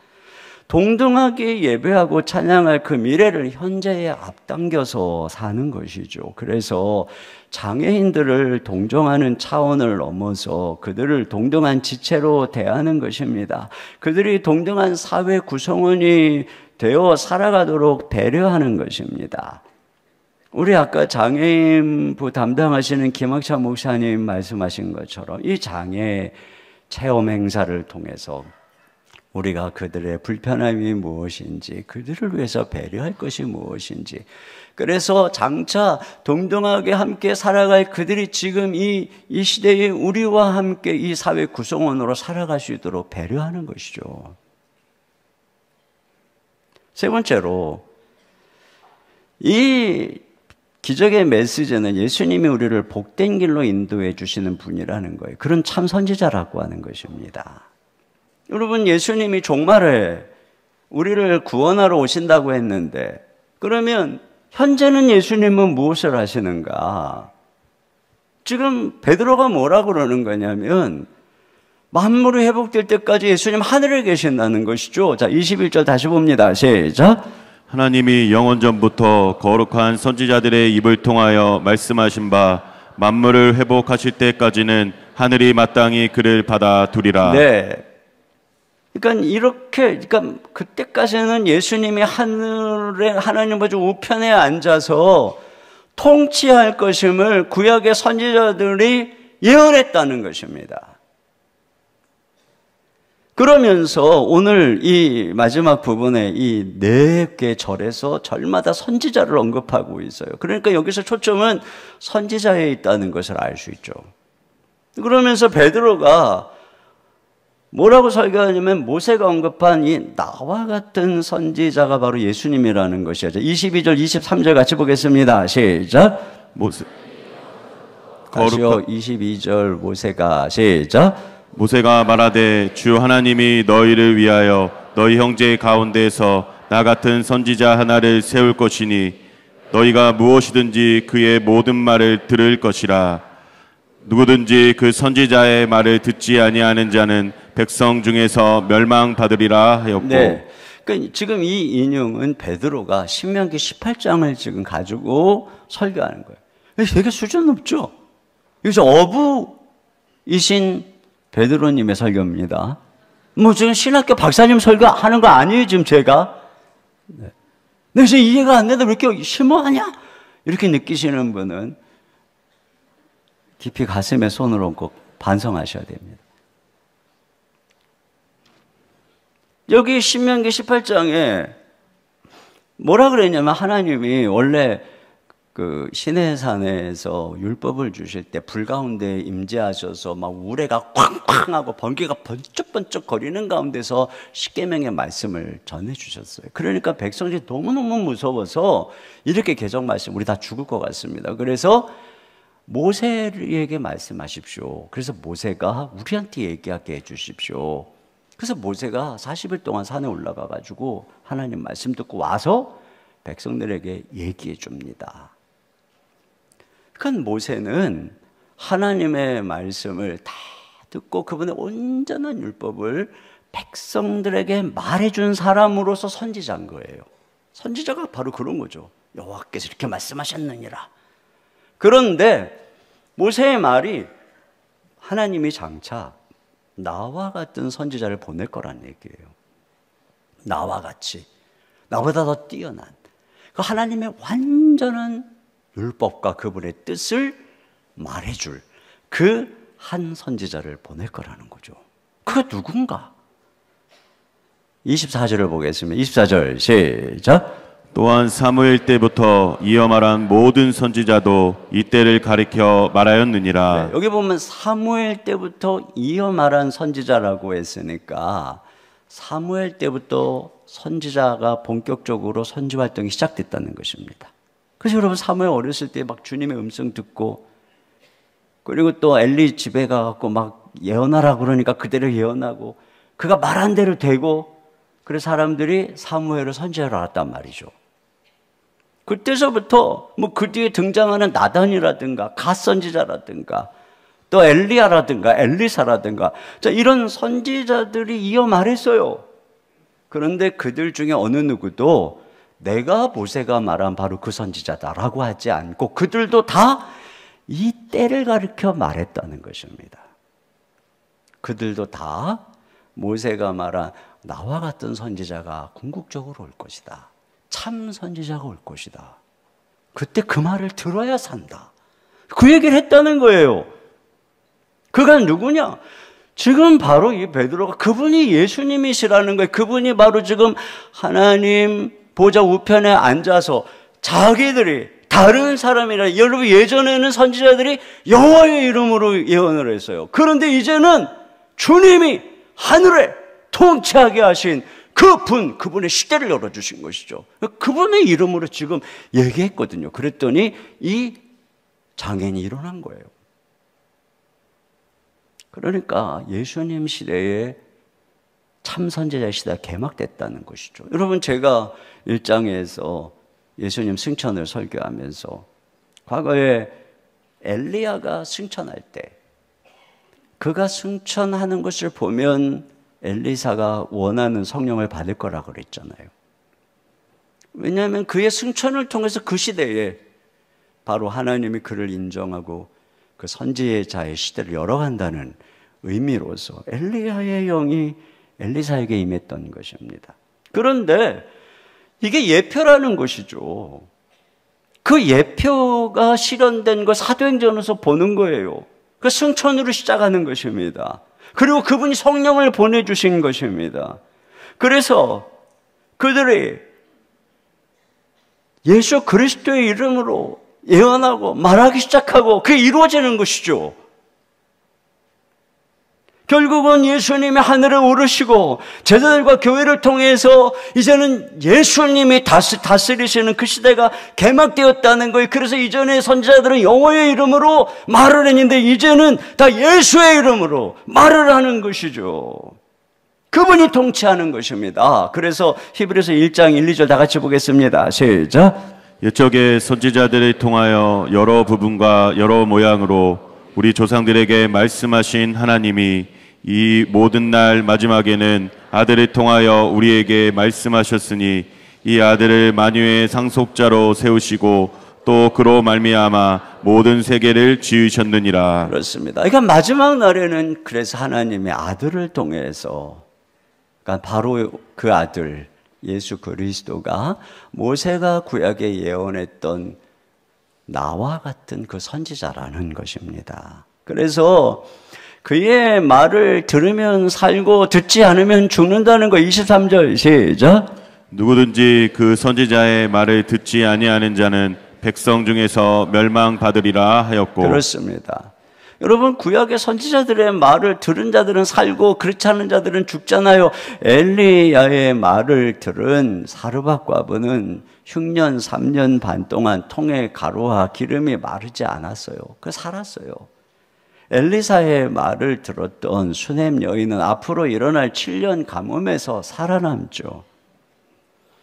동등하게 예배하고 찬양할 그 미래를 현재에 앞당겨서 사는 것이죠. 그래서 장애인들을 동정하는 차원을 넘어서 그들을 동등한 지체로 대하는 것입니다. 그들이 동등한 사회 구성원이 되어 살아가도록 배려하는 것입니다. 우리 아까 장애인부 담당하시는 김학찬 목사님 말씀하신 것처럼 이 장애 체험 행사를 통해서 우리가 그들의 불편함이 무엇인지, 그들을 위해서 배려할 것이 무엇인지, 그래서 장차 동등하게 함께 살아갈 그들이 지금 이 시대에 우리와 함께 이 사회 구성원으로 살아갈 수 있도록 배려하는 것이죠. 세 번째로, 이 기적의 메시지는 예수님이 우리를 복된 길로 인도해 주시는 분이라는 거예요. 그런 참 선지자라고 하는 것입니다. 여러분, 예수님이 종말에 우리를 구원하러 오신다고 했는데 그러면 현재는 예수님은 무엇을 하시는가? 지금 베드로가 뭐라고 그러는 거냐면 만물이 회복될 때까지 예수님 하늘에 계신다는 것이죠. 자, 21절 다시 봅니다. 시작. 하나님이 영원전부터 거룩한 선지자들의 입을 통하여 말씀하신 바 만물을 회복하실 때까지는 하늘이 마땅히 그를 받아두리라. 네. 그러니까 그때까지는 예수님이 하늘에 하나님 보좌 우편에 앉아서 통치할 것임을 구약의 선지자들이 예언했다는 것입니다. 그러면서 오늘 이 마지막 부분에 이 4개 절에서 절마다 선지자를 언급하고 있어요. 그러니까 여기서 초점은 선지자에 있다는 것을 알 수 있죠. 그러면서 베드로가 뭐라고 설교하냐면 모세가 언급한 이 나와 같은 선지자가 바로 예수님이라는 것이죠. 22절, 23절 같이 보겠습니다. 시작. 모세. 다시요. 22절 모세가 시작. 모세가 말하되 주 하나님이 너희를 위하여 너희 형제 가운데에서 나 같은 선지자 하나를 세울 것이니 너희가 무엇이든지 그의 모든 말을 들을 것이라. 누구든지 그 선지자의 말을 듣지 아니하는 자는 백성 중에서 멸망받으리라 하였고. 네. 그러니까 지금 이 인용은 베드로가 신명기 18장을 지금 가지고 설교하는 거예요. 되게 수준 높죠? 여기서 어부이신 베드로님의 설교입니다. 뭐 지금 신학교 박사님 설교하는 거 아니에요, 지금 제가? 네. 그래서 이해가 안 되는데 왜 이렇게 심오하냐? 이렇게 느끼시는 분은 깊이 가슴에 손을 얹고 반성하셔야 됩니다. 여기 신명기 18장에 뭐라 그랬냐면 하나님이 원래 그 시내산에서 율법을 주실 때 불 가운데 임재하셔서 막 우레가 쾅쾅하고 번개가 번쩍번쩍 거리는 가운데서 십계명의 말씀을 전해주셨어요. 그러니까 백성들이 너무너무 무서워서 이렇게 개정 말씀 우리 다 죽을 것 같습니다. 그래서 모세에게 말씀하십시오. 그래서 모세가 우리한테 얘기하게 해주십시오. 그래서 모세가 40일 동안 산에 올라가 가지고 하나님 말씀 듣고 와서 백성들에게 얘기해 줍니다. 그러니까 모세는 하나님의 말씀을 다 듣고 그분의 온전한 율법을 백성들에게 말해준 사람으로서 선지자인 거예요. 선지자가 바로 그런 거죠. 여호와께서 이렇게 말씀하셨느니라. 그런데 모세의 말이 하나님이 장차 나와 같은 선지자를 보낼 거란 얘기예요. 나와 같이, 나보다 더 뛰어난 그 하나님의 완전한 율법과 그분의 뜻을 말해줄 그 한 선지자를 보낼 거라는 거죠. 그가 누군가? 24절을 보겠습니다. 24절 시작. 또한 사무엘 때부터 이어 말한 모든 선지자도 이때를 가리켜 말하였느니라. 네, 여기 보면 사무엘 때부터 이어 말한 선지자라고 했으니까 사무엘 때부터 선지자가 본격적으로 선지 활동이 시작됐다는 것입니다. 그래서 여러분 사무엘 어렸을 때 막 주님의 음성 듣고 그리고 또 엘리 집에 가갖고 막 예언하라 그러니까 그대로 예언하고 그가 말한 대로 되고 그래서 사람들이 사무엘을 선지자로 알았단 말이죠. 그때서부터 뭐 그 뒤에 등장하는 나단이라든가 갓 선지자라든가 또 엘리야라든가 엘리사라든가 자 이런 선지자들이 이어 말했어요. 그런데 그들 중에 어느 누구도 내가 모세가 말한 바로 그 선지자다라고 하지 않고 그들도 다 이 때를 가리켜 말했다는 것입니다. 그들도 다 모세가 말한 나와 같은 선지자가 궁극적으로 올 것이다. 참 선지자가 올 것이다. 그때 그 말을 들어야 산다. 그 얘기를 했다는 거예요. 그가 누구냐? 지금 바로 이 베드로가 그분이 예수님이시라는 거예요. 그분이 바로 지금 하나님 보좌 우편에 앉아서 자기들이 다른 사람이라 여러분 예전에는 선지자들이 여호와의 이름으로 예언을 했어요. 그런데 이제는 주님이 하늘에 통치하게 하신 그분의 시대를 열어주신 것이죠. 그분의 이름으로 지금 얘기했거든요. 그랬더니 이 장애인이 일어난 거예요. 그러니까 예수님 시대에 참 선지자의 시대가 개막됐다는 것이죠. 여러분, 제가 1장에서 예수님 승천을 설교하면서 과거에 엘리야가 승천할 때 그가 승천하는 것을 보면 엘리사가 원하는 성령을 받을 거라고 그랬잖아요. 왜냐하면 그의 승천을 통해서 그 시대에 바로 하나님이 그를 인정하고 그 선지자의 시대를 열어간다는 의미로서 엘리야의 영이 엘리사에게 임했던 것입니다. 그런데 이게 예표라는 것이죠. 그 예표가 실현된 것 사도행전에서 보는 거예요. 그 승천으로 시작하는 것입니다. 그리고 그분이 성령을 보내주신 것입니다. 그래서 그들이 예수 그리스도의 이름으로 예언하고 말하기 시작하고 그게 이루어지는 것이죠. 결국은 예수님이 하늘에 오르시고 제자들과 교회를 통해서 이제는 예수님이 다스리시는 그 시대가 개막되었다는 거예요. 그래서 이전에 선지자들은 영어의 이름으로 말을 했는데 이제는 다 예수의 이름으로 말을 하는 것이죠. 그분이 통치하는 것입니다. 그래서 히브리서 1장 1, 2절 다 같이 보겠습니다. 시작. 옛적에 선지자들을 통하여 여러 부분과 여러 모양으로 우리 조상들에게 말씀하신 하나님이 이 모든 날 마지막에는 아들을 통하여 우리에게 말씀하셨으니 이 아들을 만유의 상속자로 세우시고 또 그로 말미암아 모든 세계를 지으셨느니라. 그렇습니다. 그러니까 마지막 날에는 그래서 하나님의 아들을 통해서 그러니까 바로 그 아들 예수 그리스도가 모세가 구약에 예언했던 나와 같은 그 선지자라는 것입니다. 그래서 그의 말을 들으면 살고 듣지 않으면 죽는다는 거. 23절 시작. 누구든지 그 선지자의 말을 듣지 아니하는 자는 백성 중에서 멸망받으리라 하였고. 그렇습니다. 여러분, 구약의 선지자들의 말을 들은 자들은 살고 그렇지 않은 자들은 죽잖아요. 엘리야의 말을 들은 사르밧 과부는 흉년 3년 반 동안 통에 가루와 기름이 마르지 않았어요. 그 살았어요. 엘리사의 말을 들었던 수넴 여인은 앞으로 일어날 7년 가뭄에서 살아남죠.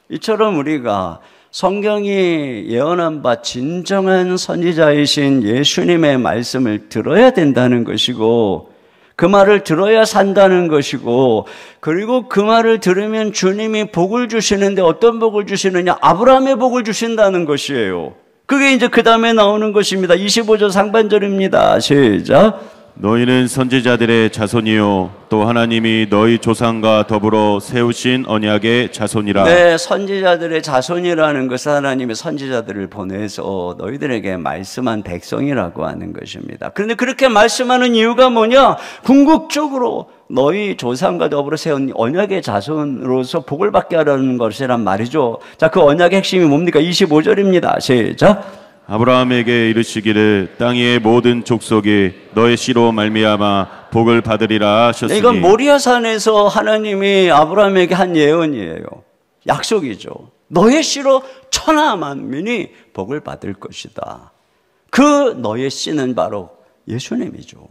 이처럼 우리가 성경이 예언한 바 진정한 선지자이신 예수님의 말씀을 들어야 된다는 것이고 그 말을 들어야 산다는 것이고 그리고 그 말을 들으면 주님이 복을 주시는데 어떤 복을 주시느냐? 아브라함의 복을 주신다는 것이에요. 그게 이제 그 다음에 나오는 것입니다. 25절 상반절입니다. 시작. 너희는 선지자들의 자손이요 또 하나님이 너희 조상과 더불어 세우신 언약의 자손이라. 네, 선지자들의 자손이라는 것은 하나님의 선지자들을 보내서 너희들에게 말씀한 백성이라고 하는 것입니다. 그런데 그렇게 말씀하는 이유가 뭐냐? 궁극적으로 너희 조상과 더불어 세운 언약의 자손으로서 복을 받게 하라는 것이란 말이죠. 자, 그 언약의 핵심이 뭡니까? 25절입니다. 시작. 아브라함에게 이르시기를 땅 위의 모든 족속이 너의 씨로 말미암아 복을 받으리라 하셨으니. 이건 모리아산에서 하나님이 아브라함에게 한 예언이에요. 약속이죠. 너의 씨로 천하 만민이 복을 받을 것이다. 그 너의 씨는 바로 예수님이죠.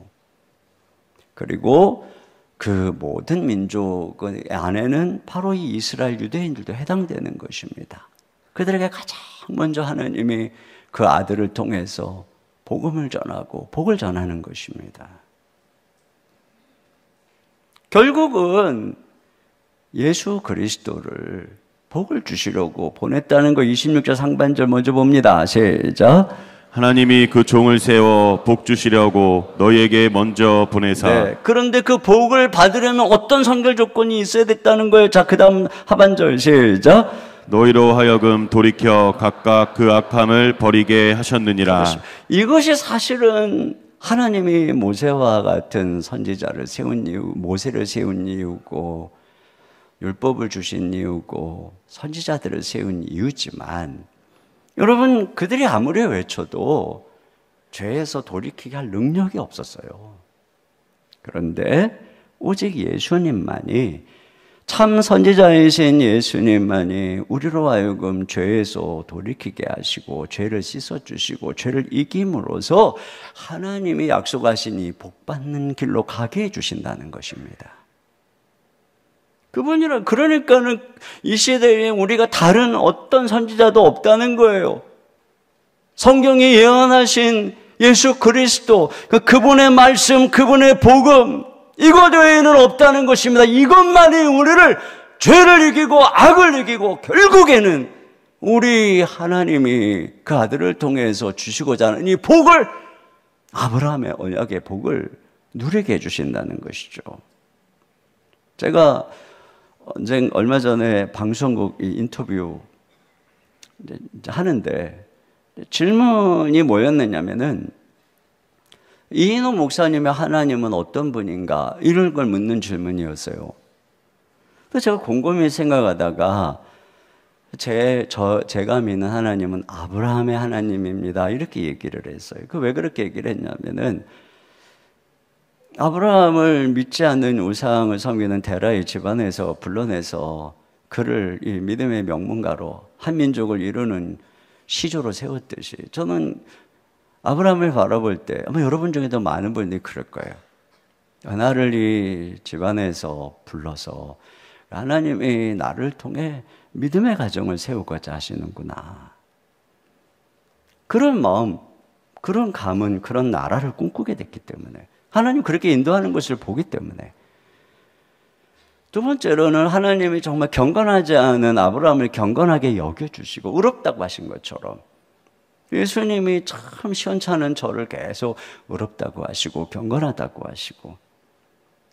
그리고 그 모든 민족의 안에는 바로 이 이스라엘 유대인들도 해당되는 것입니다. 그들에게 가장 먼저 하나님이 그 아들을 통해서 복음을 전하고 복을 전하는 것입니다. 결국은 예수 그리스도를 복을 주시려고 보냈다는 거 26절 상반절 먼저 봅니다. 시작. 하나님이 그 종을 세워 복 주시려고 너희에게 먼저 보내사. 네, 그런데 그 복을 받으려면 어떤 선결 조건이 있어야 됐다는 거예요. 자, 그 다음 하반절 시작. 너희로 하여금 돌이켜 각각 그 악함을 버리게 하셨느니라. 그렇습니다. 이것이 사실은 하나님이 모세와 같은 선지자를 세운 이유, 모세를 세운 이유고 율법을 주신 이유고 선지자들을 세운 이유지만 여러분, 그들이 아무리 외쳐도 죄에서 돌이키게 할 능력이 없었어요. 그런데 오직 예수님만이, 참 선지자이신 예수님만이 우리로 하여금 죄에서 돌이키게 하시고 죄를 씻어주시고 죄를 이김으로써 하나님이 약속하신 이 복받는 길로 가게 해주신다는 것입니다. 그러니까는 이 시대에 우리가 다른 어떤 선지자도 없다는 거예요. 성경이 예언하신 예수 그리스도, 그분의 말씀, 그분의 복음, 이것 외에는 없다는 것입니다. 이것만이 우리를 죄를 이기고 악을 이기고 결국에는 우리 하나님이 그 아들을 통해서 주시고자 하는 이 복을, 아브라함의 언약의 복을 누리게 해주신다는 것이죠. 제가 얼마 전에 방송국 인터뷰 하는데 질문이 뭐였느냐면은 이인호 목사님의 하나님은 어떤 분인가, 이런 걸 묻는 질문이었어요. 그래서 제가 곰곰이 생각하다가 제가 믿는 하나님은 아브라함의 하나님입니다, 이렇게 얘기를 했어요. 왜 그렇게 얘기를 했냐면은 아브라함을 믿지 않는 우상을 섬기는 데라의 집안에서 불러내서 그를 이 믿음의 명문가로 한 민족을 이루는 시조로 세웠듯이, 저는 아브라함을 바라볼 때 아마 여러분 중에도 많은 분들이 그럴 거예요. 나를 이 집안에서 불러서 하나님이 나를 통해 믿음의 가정을 세우고자 하시는구나. 그런 마음, 그런 감은 그런 나라를 꿈꾸게 됐기 때문에, 하나님 그렇게 인도하는 것을 보기 때문에. 두 번째로는 하나님이 정말 경건하지 않은 아브라함을 경건하게 여겨주시고 의롭다고 하신 것처럼 예수님이 참 시원찮은 저를 계속 의롭다고 하시고 경건하다고 하시고,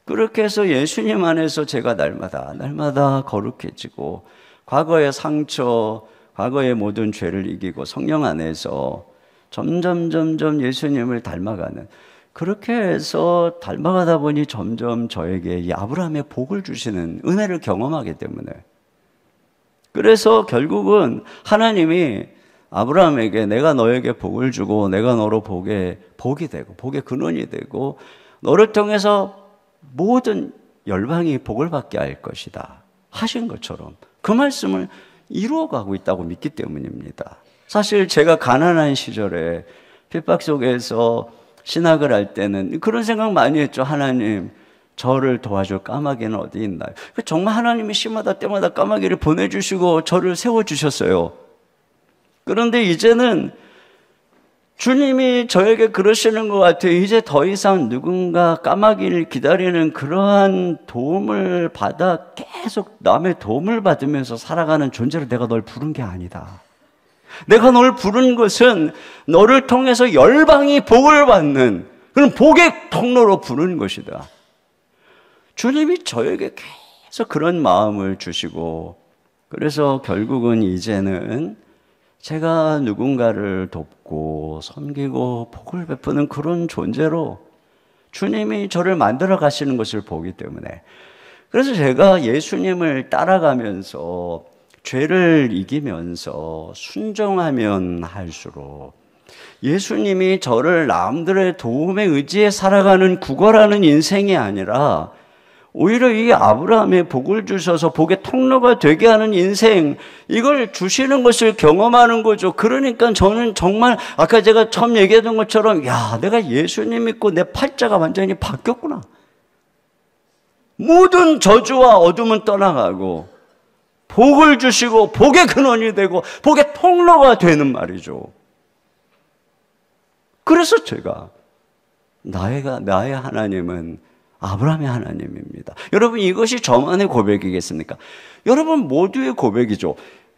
그렇게 해서 예수님 안에서 제가 날마다 거룩해지고 과거의 상처, 과거의 모든 죄를 이기고 성령 안에서 점점 예수님을 닮아가는, 그렇게 해서 닮아가다 보니 점점 저에게 이 아브라함의 복을 주시는 은혜를 경험하기 때문에, 그래서 결국은 하나님이 아브라함에게 내가 너에게 복을 주고 내가 너로 복이 되고 복의 근원이 되고 너를 통해서 모든 열방이 복을 받게 할 것이다 하신 것처럼 그 말씀을 이루어가고 있다고 믿기 때문입니다. 사실 제가 가난한 시절에 핍박 속에서 신학을 할 때는 그런 생각 많이 했죠. 하나님, 저를 도와줄 까마귀는 어디 있나요? 정말 하나님이 시마다 때마다 까마귀를 보내주시고 저를 세워주셨어요. 그런데 이제는 주님이 저에게 그러시는 것 같아요. 이제 더 이상 누군가 까마귀를 기다리는 그러한 도움을 받아 계속 남의 도움을 받으면서 살아가는 존재로 내가 널 부른 게 아니다. 내가 널 부른 것은 너를 통해서 열방이 복을 받는 그런 복의 통로로 부른 것이다. 주님이 저에게 계속 그런 마음을 주시고, 그래서 결국은 이제는 제가 누군가를 돕고 섬기고 복을 베푸는 그런 존재로 주님이 저를 만들어 가시는 것을 보기 때문에, 그래서 제가 예수님을 따라가면서 죄를 이기면서 순종하면 할수록 예수님이 저를 남들의 도움에 의지해 살아가는 구걸하는 인생이 아니라 오히려 이 아브라함의 복을 주셔서 복의 통로가 되게 하는 인생, 이걸 주시는 것을 경험하는 거죠. 그러니까 저는 정말 아까 제가 처음 얘기했던 것처럼, 야, 내가 예수님 믿고 내 팔자가 완전히 바뀌었구나. 모든 저주와 어둠은 떠나가고 복을 주시고 복의 근원이 되고 복의 통로가 되는 말이죠. 그래서 제가 나의 하나님은 아브라함의 하나님입니다. 여러분, 이것이 저만의 고백이겠습니까? 여러분 모두의 고백이죠.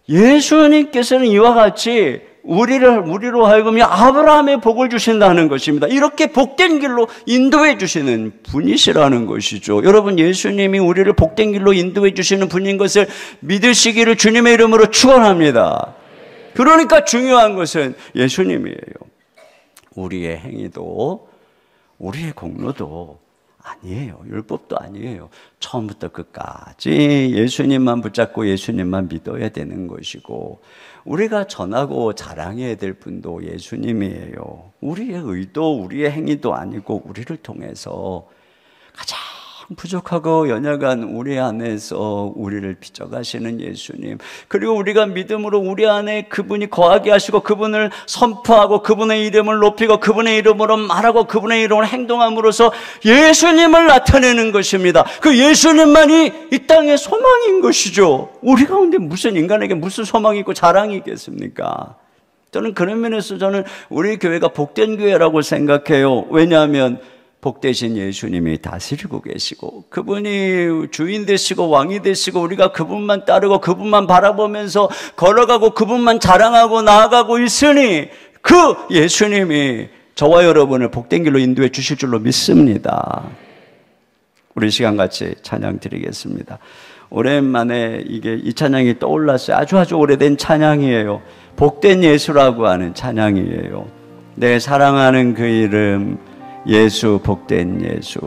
예수님께서는 이와 같이 우리로 하여금 아브라함의 복을 주신다는 것입니다. 이렇게 복된 길로 인도해 주시는 분이시라는 것이죠. 여러분, 예수님이 우리를 복된 길로 인도해 주시는 분인 것을 믿으시기를 주님의 이름으로 축원합니다. 그러니까 중요한 것은 예수님이에요. 우리의 행위도 우리의 공로도 아니에요. 율법도 아니에요. 처음부터 끝까지 예수님만 붙잡고 예수님만 믿어야 되는 것이고, 우리가 전하고 자랑해야 될 분도 예수님이에요. 우리의 의도, 우리의 행위도 아니고 우리를 통해서 가장 부족하고 연약한 우리 안에서 우리를 빚어가시는 예수님, 그리고 우리가 믿음으로 우리 안에 그분이 거하게 하시고 그분을 선포하고 그분의 이름을 높이고 그분의 이름으로 말하고 그분의 이름으로 행동함으로써 예수님을 나타내는 것입니다. 그 예수님만이 이 땅의 소망인 것이죠. 우리 가운데 무슨 인간에게 무슨 소망이 있고 자랑이 있겠습니까? 저는 그런 면에서 저는 우리 교회가 복된 교회라고 생각해요. 왜냐하면 복되신 예수님이 다스리고 계시고 그분이 주인 되시고 왕이 되시고 우리가 그분만 따르고 그분만 바라보면서 걸어가고 그분만 자랑하고 나아가고 있으니 그 예수님이 저와 여러분을 복된 길로 인도해 주실 줄로 믿습니다. 우리 시간 같이 찬양 드리겠습니다. 오랜만에 이 찬양이 떠올랐어요. 아주 오래된 찬양이에요. 복된 예수라고 하는 찬양이에요. 내 사랑하는 그 이름 예수, 복된 예수.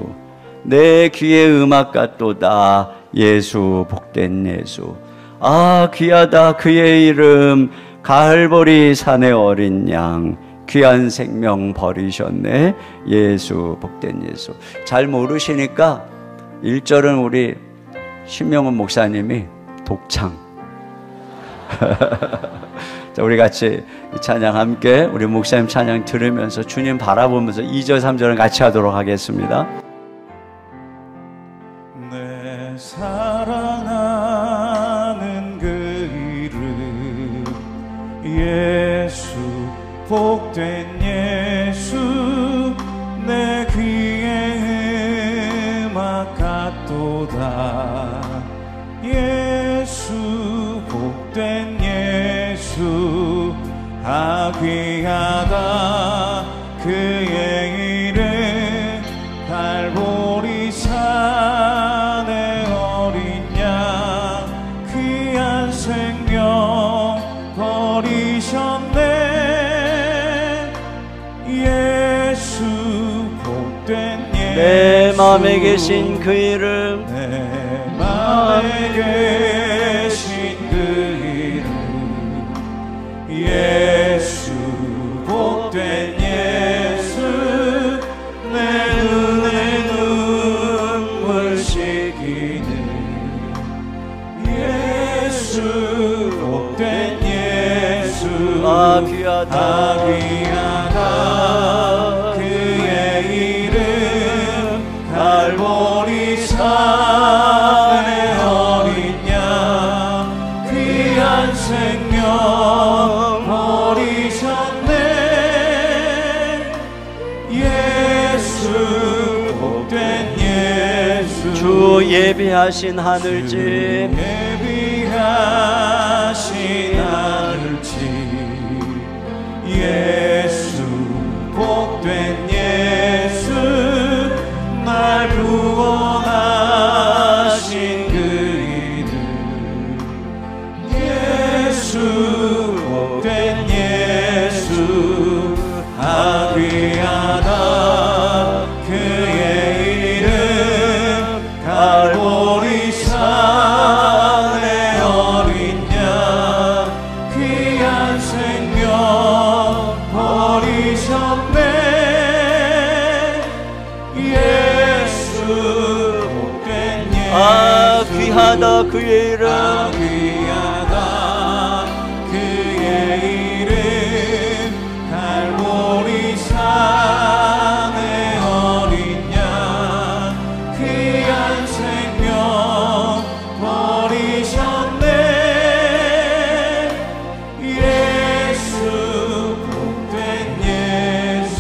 내 귀에 음악 같도다 예수, 복된 예수. 아 귀하다 그의 이름, 갈보리 산의 어린 양, 귀한 생명 버리셨네 예수, 복된 예수. 잘 모르시니까 1절은 우리 신명훈 목사님이 독창. 자, 우리 같이 이 찬양 함께 우리 목사님 찬양 들으면서 주님 바라보면서 2절 3절은 같이 하도록 하겠습니다. 내 사랑하는 그 이름 예수, 복된 예수. 내 귀에 음악 같도다 예수, 복된 예수. 아 귀하다 그의 이름, 갈보리 산의 어린 양, 귀한 생명 버리셨네 예수, 복된 예수. 내 마음에 계신 그 이름, 내 마음에 계신 그 이름 예수, 복된 예수. 내 눈에 눈물 씻기는 예수, 복된 예수. 아 귀하다 아 귀하다 그의 이름, 갈보리 산의 어린 양, 귀한 생명 버리셨네 예수, 복된 예수. 주 예비하신 하늘집, 예비하신 하늘집 예수, 복된 예수. 날 구원하신 그 이름 예수, 복된 예수. 아 귀하다 그의 이름, 갈보리 산의 어린 양, 귀한 생명 버리셨네 예수, 복된 예수. 아 귀하다 그의 이름, 아 귀하다 그의 이름, 갈보리 산의 어린 양, 귀한 생명 버리셨네 예수, 복된 예수.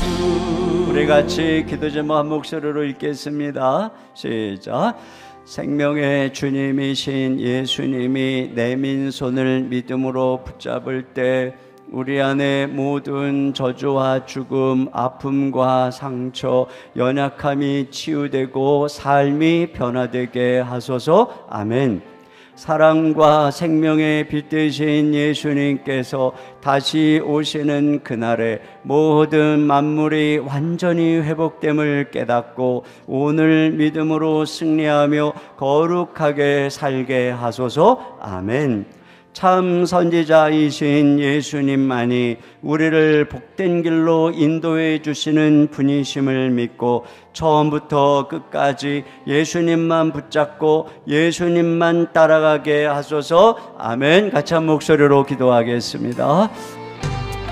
우리 같이 기도 제목 한 목소리로 읽겠습니다. 시작. 생명의 주님이신 예수님이 내민 손을 믿음으로 붙잡을 때 우리 안에 모든 저주와 죽음, 아픔과 상처, 연약함이 치유되고 삶이 변화되게 하소서. 아멘. 사랑과 생명의 빛 되신 예수님께서 다시 오시는 그날에 모든 만물이 완전히 회복됨을 깨닫고 오늘 믿음으로 승리하며 거룩하게 살게 하소서. 아멘. 참 선지자이신 예수님만이 우리를 복된 길로 인도해 주시는 분이심을 믿고 처음부터 끝까지 예수님만 붙잡고 예수님만 따라가게 하소서. 아멘. 같이 한 목소리로 기도하겠습니다.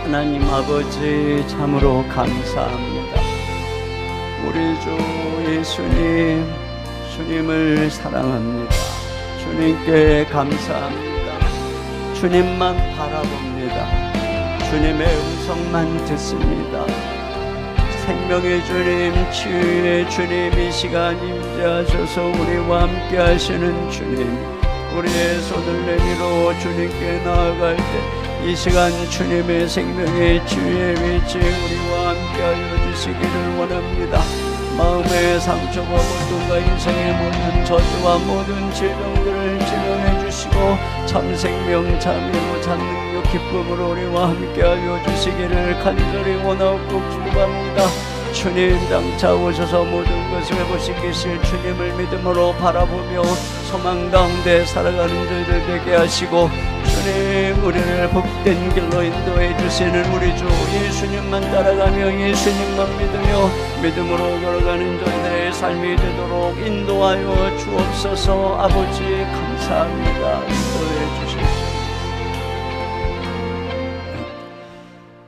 하나님 아버지, 참으로 감사합니다. 우리 주 예수님, 주님을 사랑합니다. 주님께 감사합니다. 주님만 바라봅니다. 주님의 음성만 듣습니다. 생명의 주님, 치유의 주님, 이 시간 임재하셔서 우리와 함께 하시는 주님, 우리의 손을 내밀어 주님께 나아갈 때 이 시간 주님의 생명의 치유의 위치 우리와 함께 하여 주시기를 원합니다. 마음의 상처와 고통과 인생의 모든 저주와 모든 질병들을 치료해 주시고 참 생명, 참 힘, 참 능력, 기쁨으로 우리와 함께 하여 주시기를 간절히 원하고 기도합니다. 주님 장차 오셔서 모든 것을 회복시키실 주님을 믿음으로 바라보며 소망 가운데 살아가는 저희들 되게 하시고, 주님 우리를 복된 길로 인도해 주시는 우리 주 예수님만 따라가며 예수님만 믿으며 믿음으로 걸어가는 저희들의 삶이 되도록 인도하여 주옵소서. 아버지 감사합니다. 인도해 주십시오.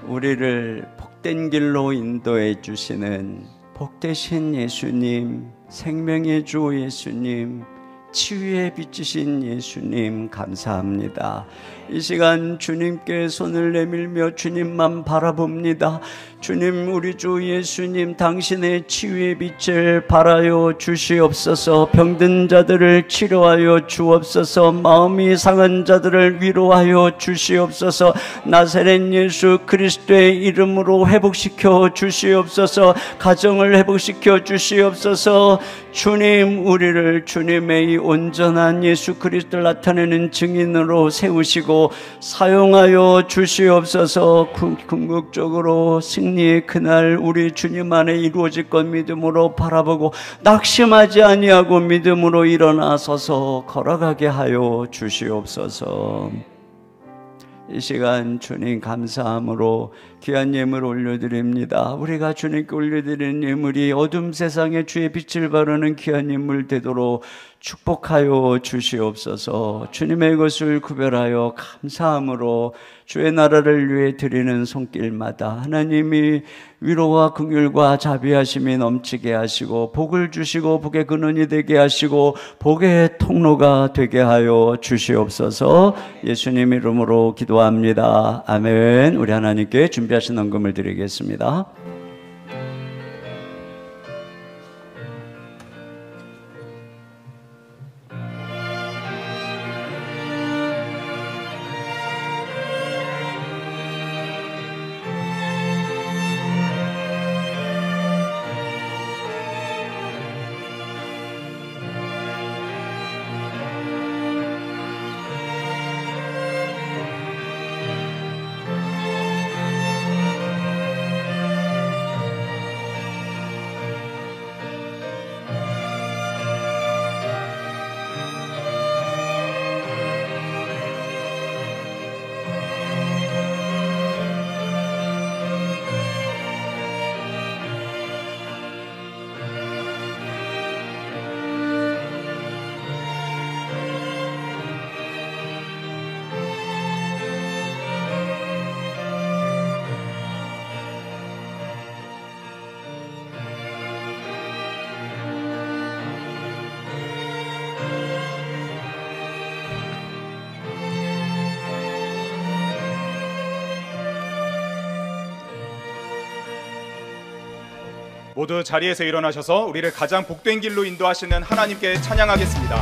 우리를 복된 길로 인도해 주시는 복되신 예수님, 생명의 주 예수님, 치유의 빛이신 예수님 감사합니다. 이 시간 주님께 손을 내밀며 주님만 바라봅니다. 주님, 우리 주 예수님, 당신의 치유의 빛을 발하여 주시옵소서. 병든 자들을 치료하여 주옵소서. 마음이 상한 자들을 위로하여 주시옵소서. 나사렛 예수 그리스도의 이름으로 회복시켜 주시옵소서. 가정을 회복시켜 주시옵소서. 주님, 우리를 주님의 이 온전한 예수 그리스도를 나타내는 증인으로 세우시고 사용하여 주시옵소서. 궁극적으로 승리의 그날 우리 주님 안에 이루어질 것 믿음으로 바라보고 낙심하지 아니하고 믿음으로 일어나서서 걸어가게 하여 주시옵소서. 이 시간 주님 감사함으로 귀한 예물 올려드립니다. 우리가 주님께 올려드리는 예물이 어둠 세상에 주의 빛을 바르는 귀한 예물 되도록 축복하여 주시옵소서. 주님의 것을 구별하여 감사함으로 주의 나라를 위해 드리는 손길마다 하나님이 위로와 긍휼과 자비하심이 넘치게 하시고 복을 주시고 복의 근원이 되게 하시고 복의 통로가 되게 하여 주시옵소서. 예수님 이름으로 기도합니다. 아멘. 우리 하나님께 준비하신 헌금을 드리겠습니다. 모두 자리에서 일어나셔서 우리를 가장 복된 길로 인도하시는 하나님께 찬양하겠습니다.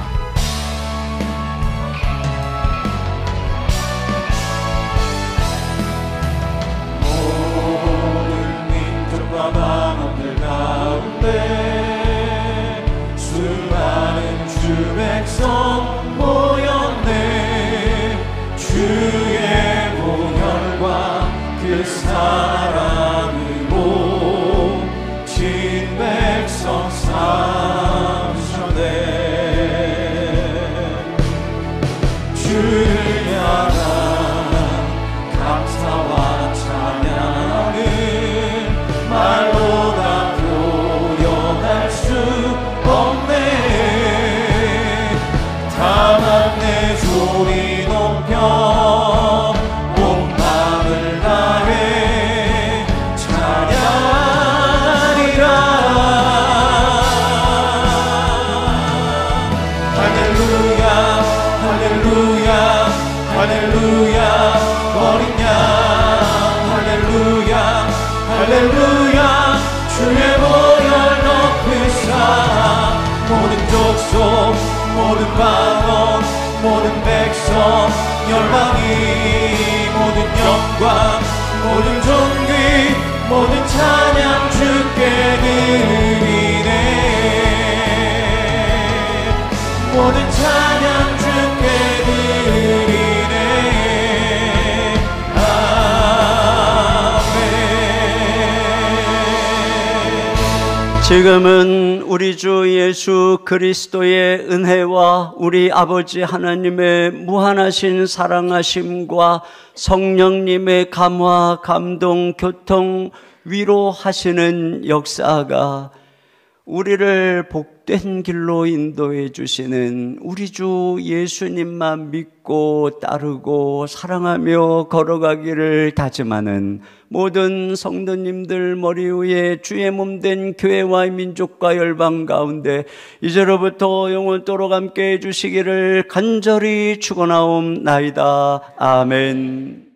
모든 민족과 방언들 가운데 수많은 주 백성 모였네. 주의 보혈과 그 사랑으로 진 백성 삼으셨네. 할렐루야 주의 보혈 높이사 모든 족속 모든 방언 모든 백성 열방이 모든 영광 모든 존귀 모든 찬양 주께 드리네 모든 찬양 주께 드리네 아멘. 지금은 우리 주 예수 그리스도의 은혜와 우리 아버지 하나님의 무한하신 사랑하심과 성령님의 감화, 감동, 교통, 위로하시는 역사가 우리를 복된 길로 인도해 주시는 우리 주 예수님만 믿고 따르고 사랑하며 걸어가기를 다짐하는 모든 성도님들 머리 위에 주의 몸된 교회와 민족과 열방 가운데 이제로부터 영원토록 함께 해 주시기를 간절히 축원하옵나이다. 아멘.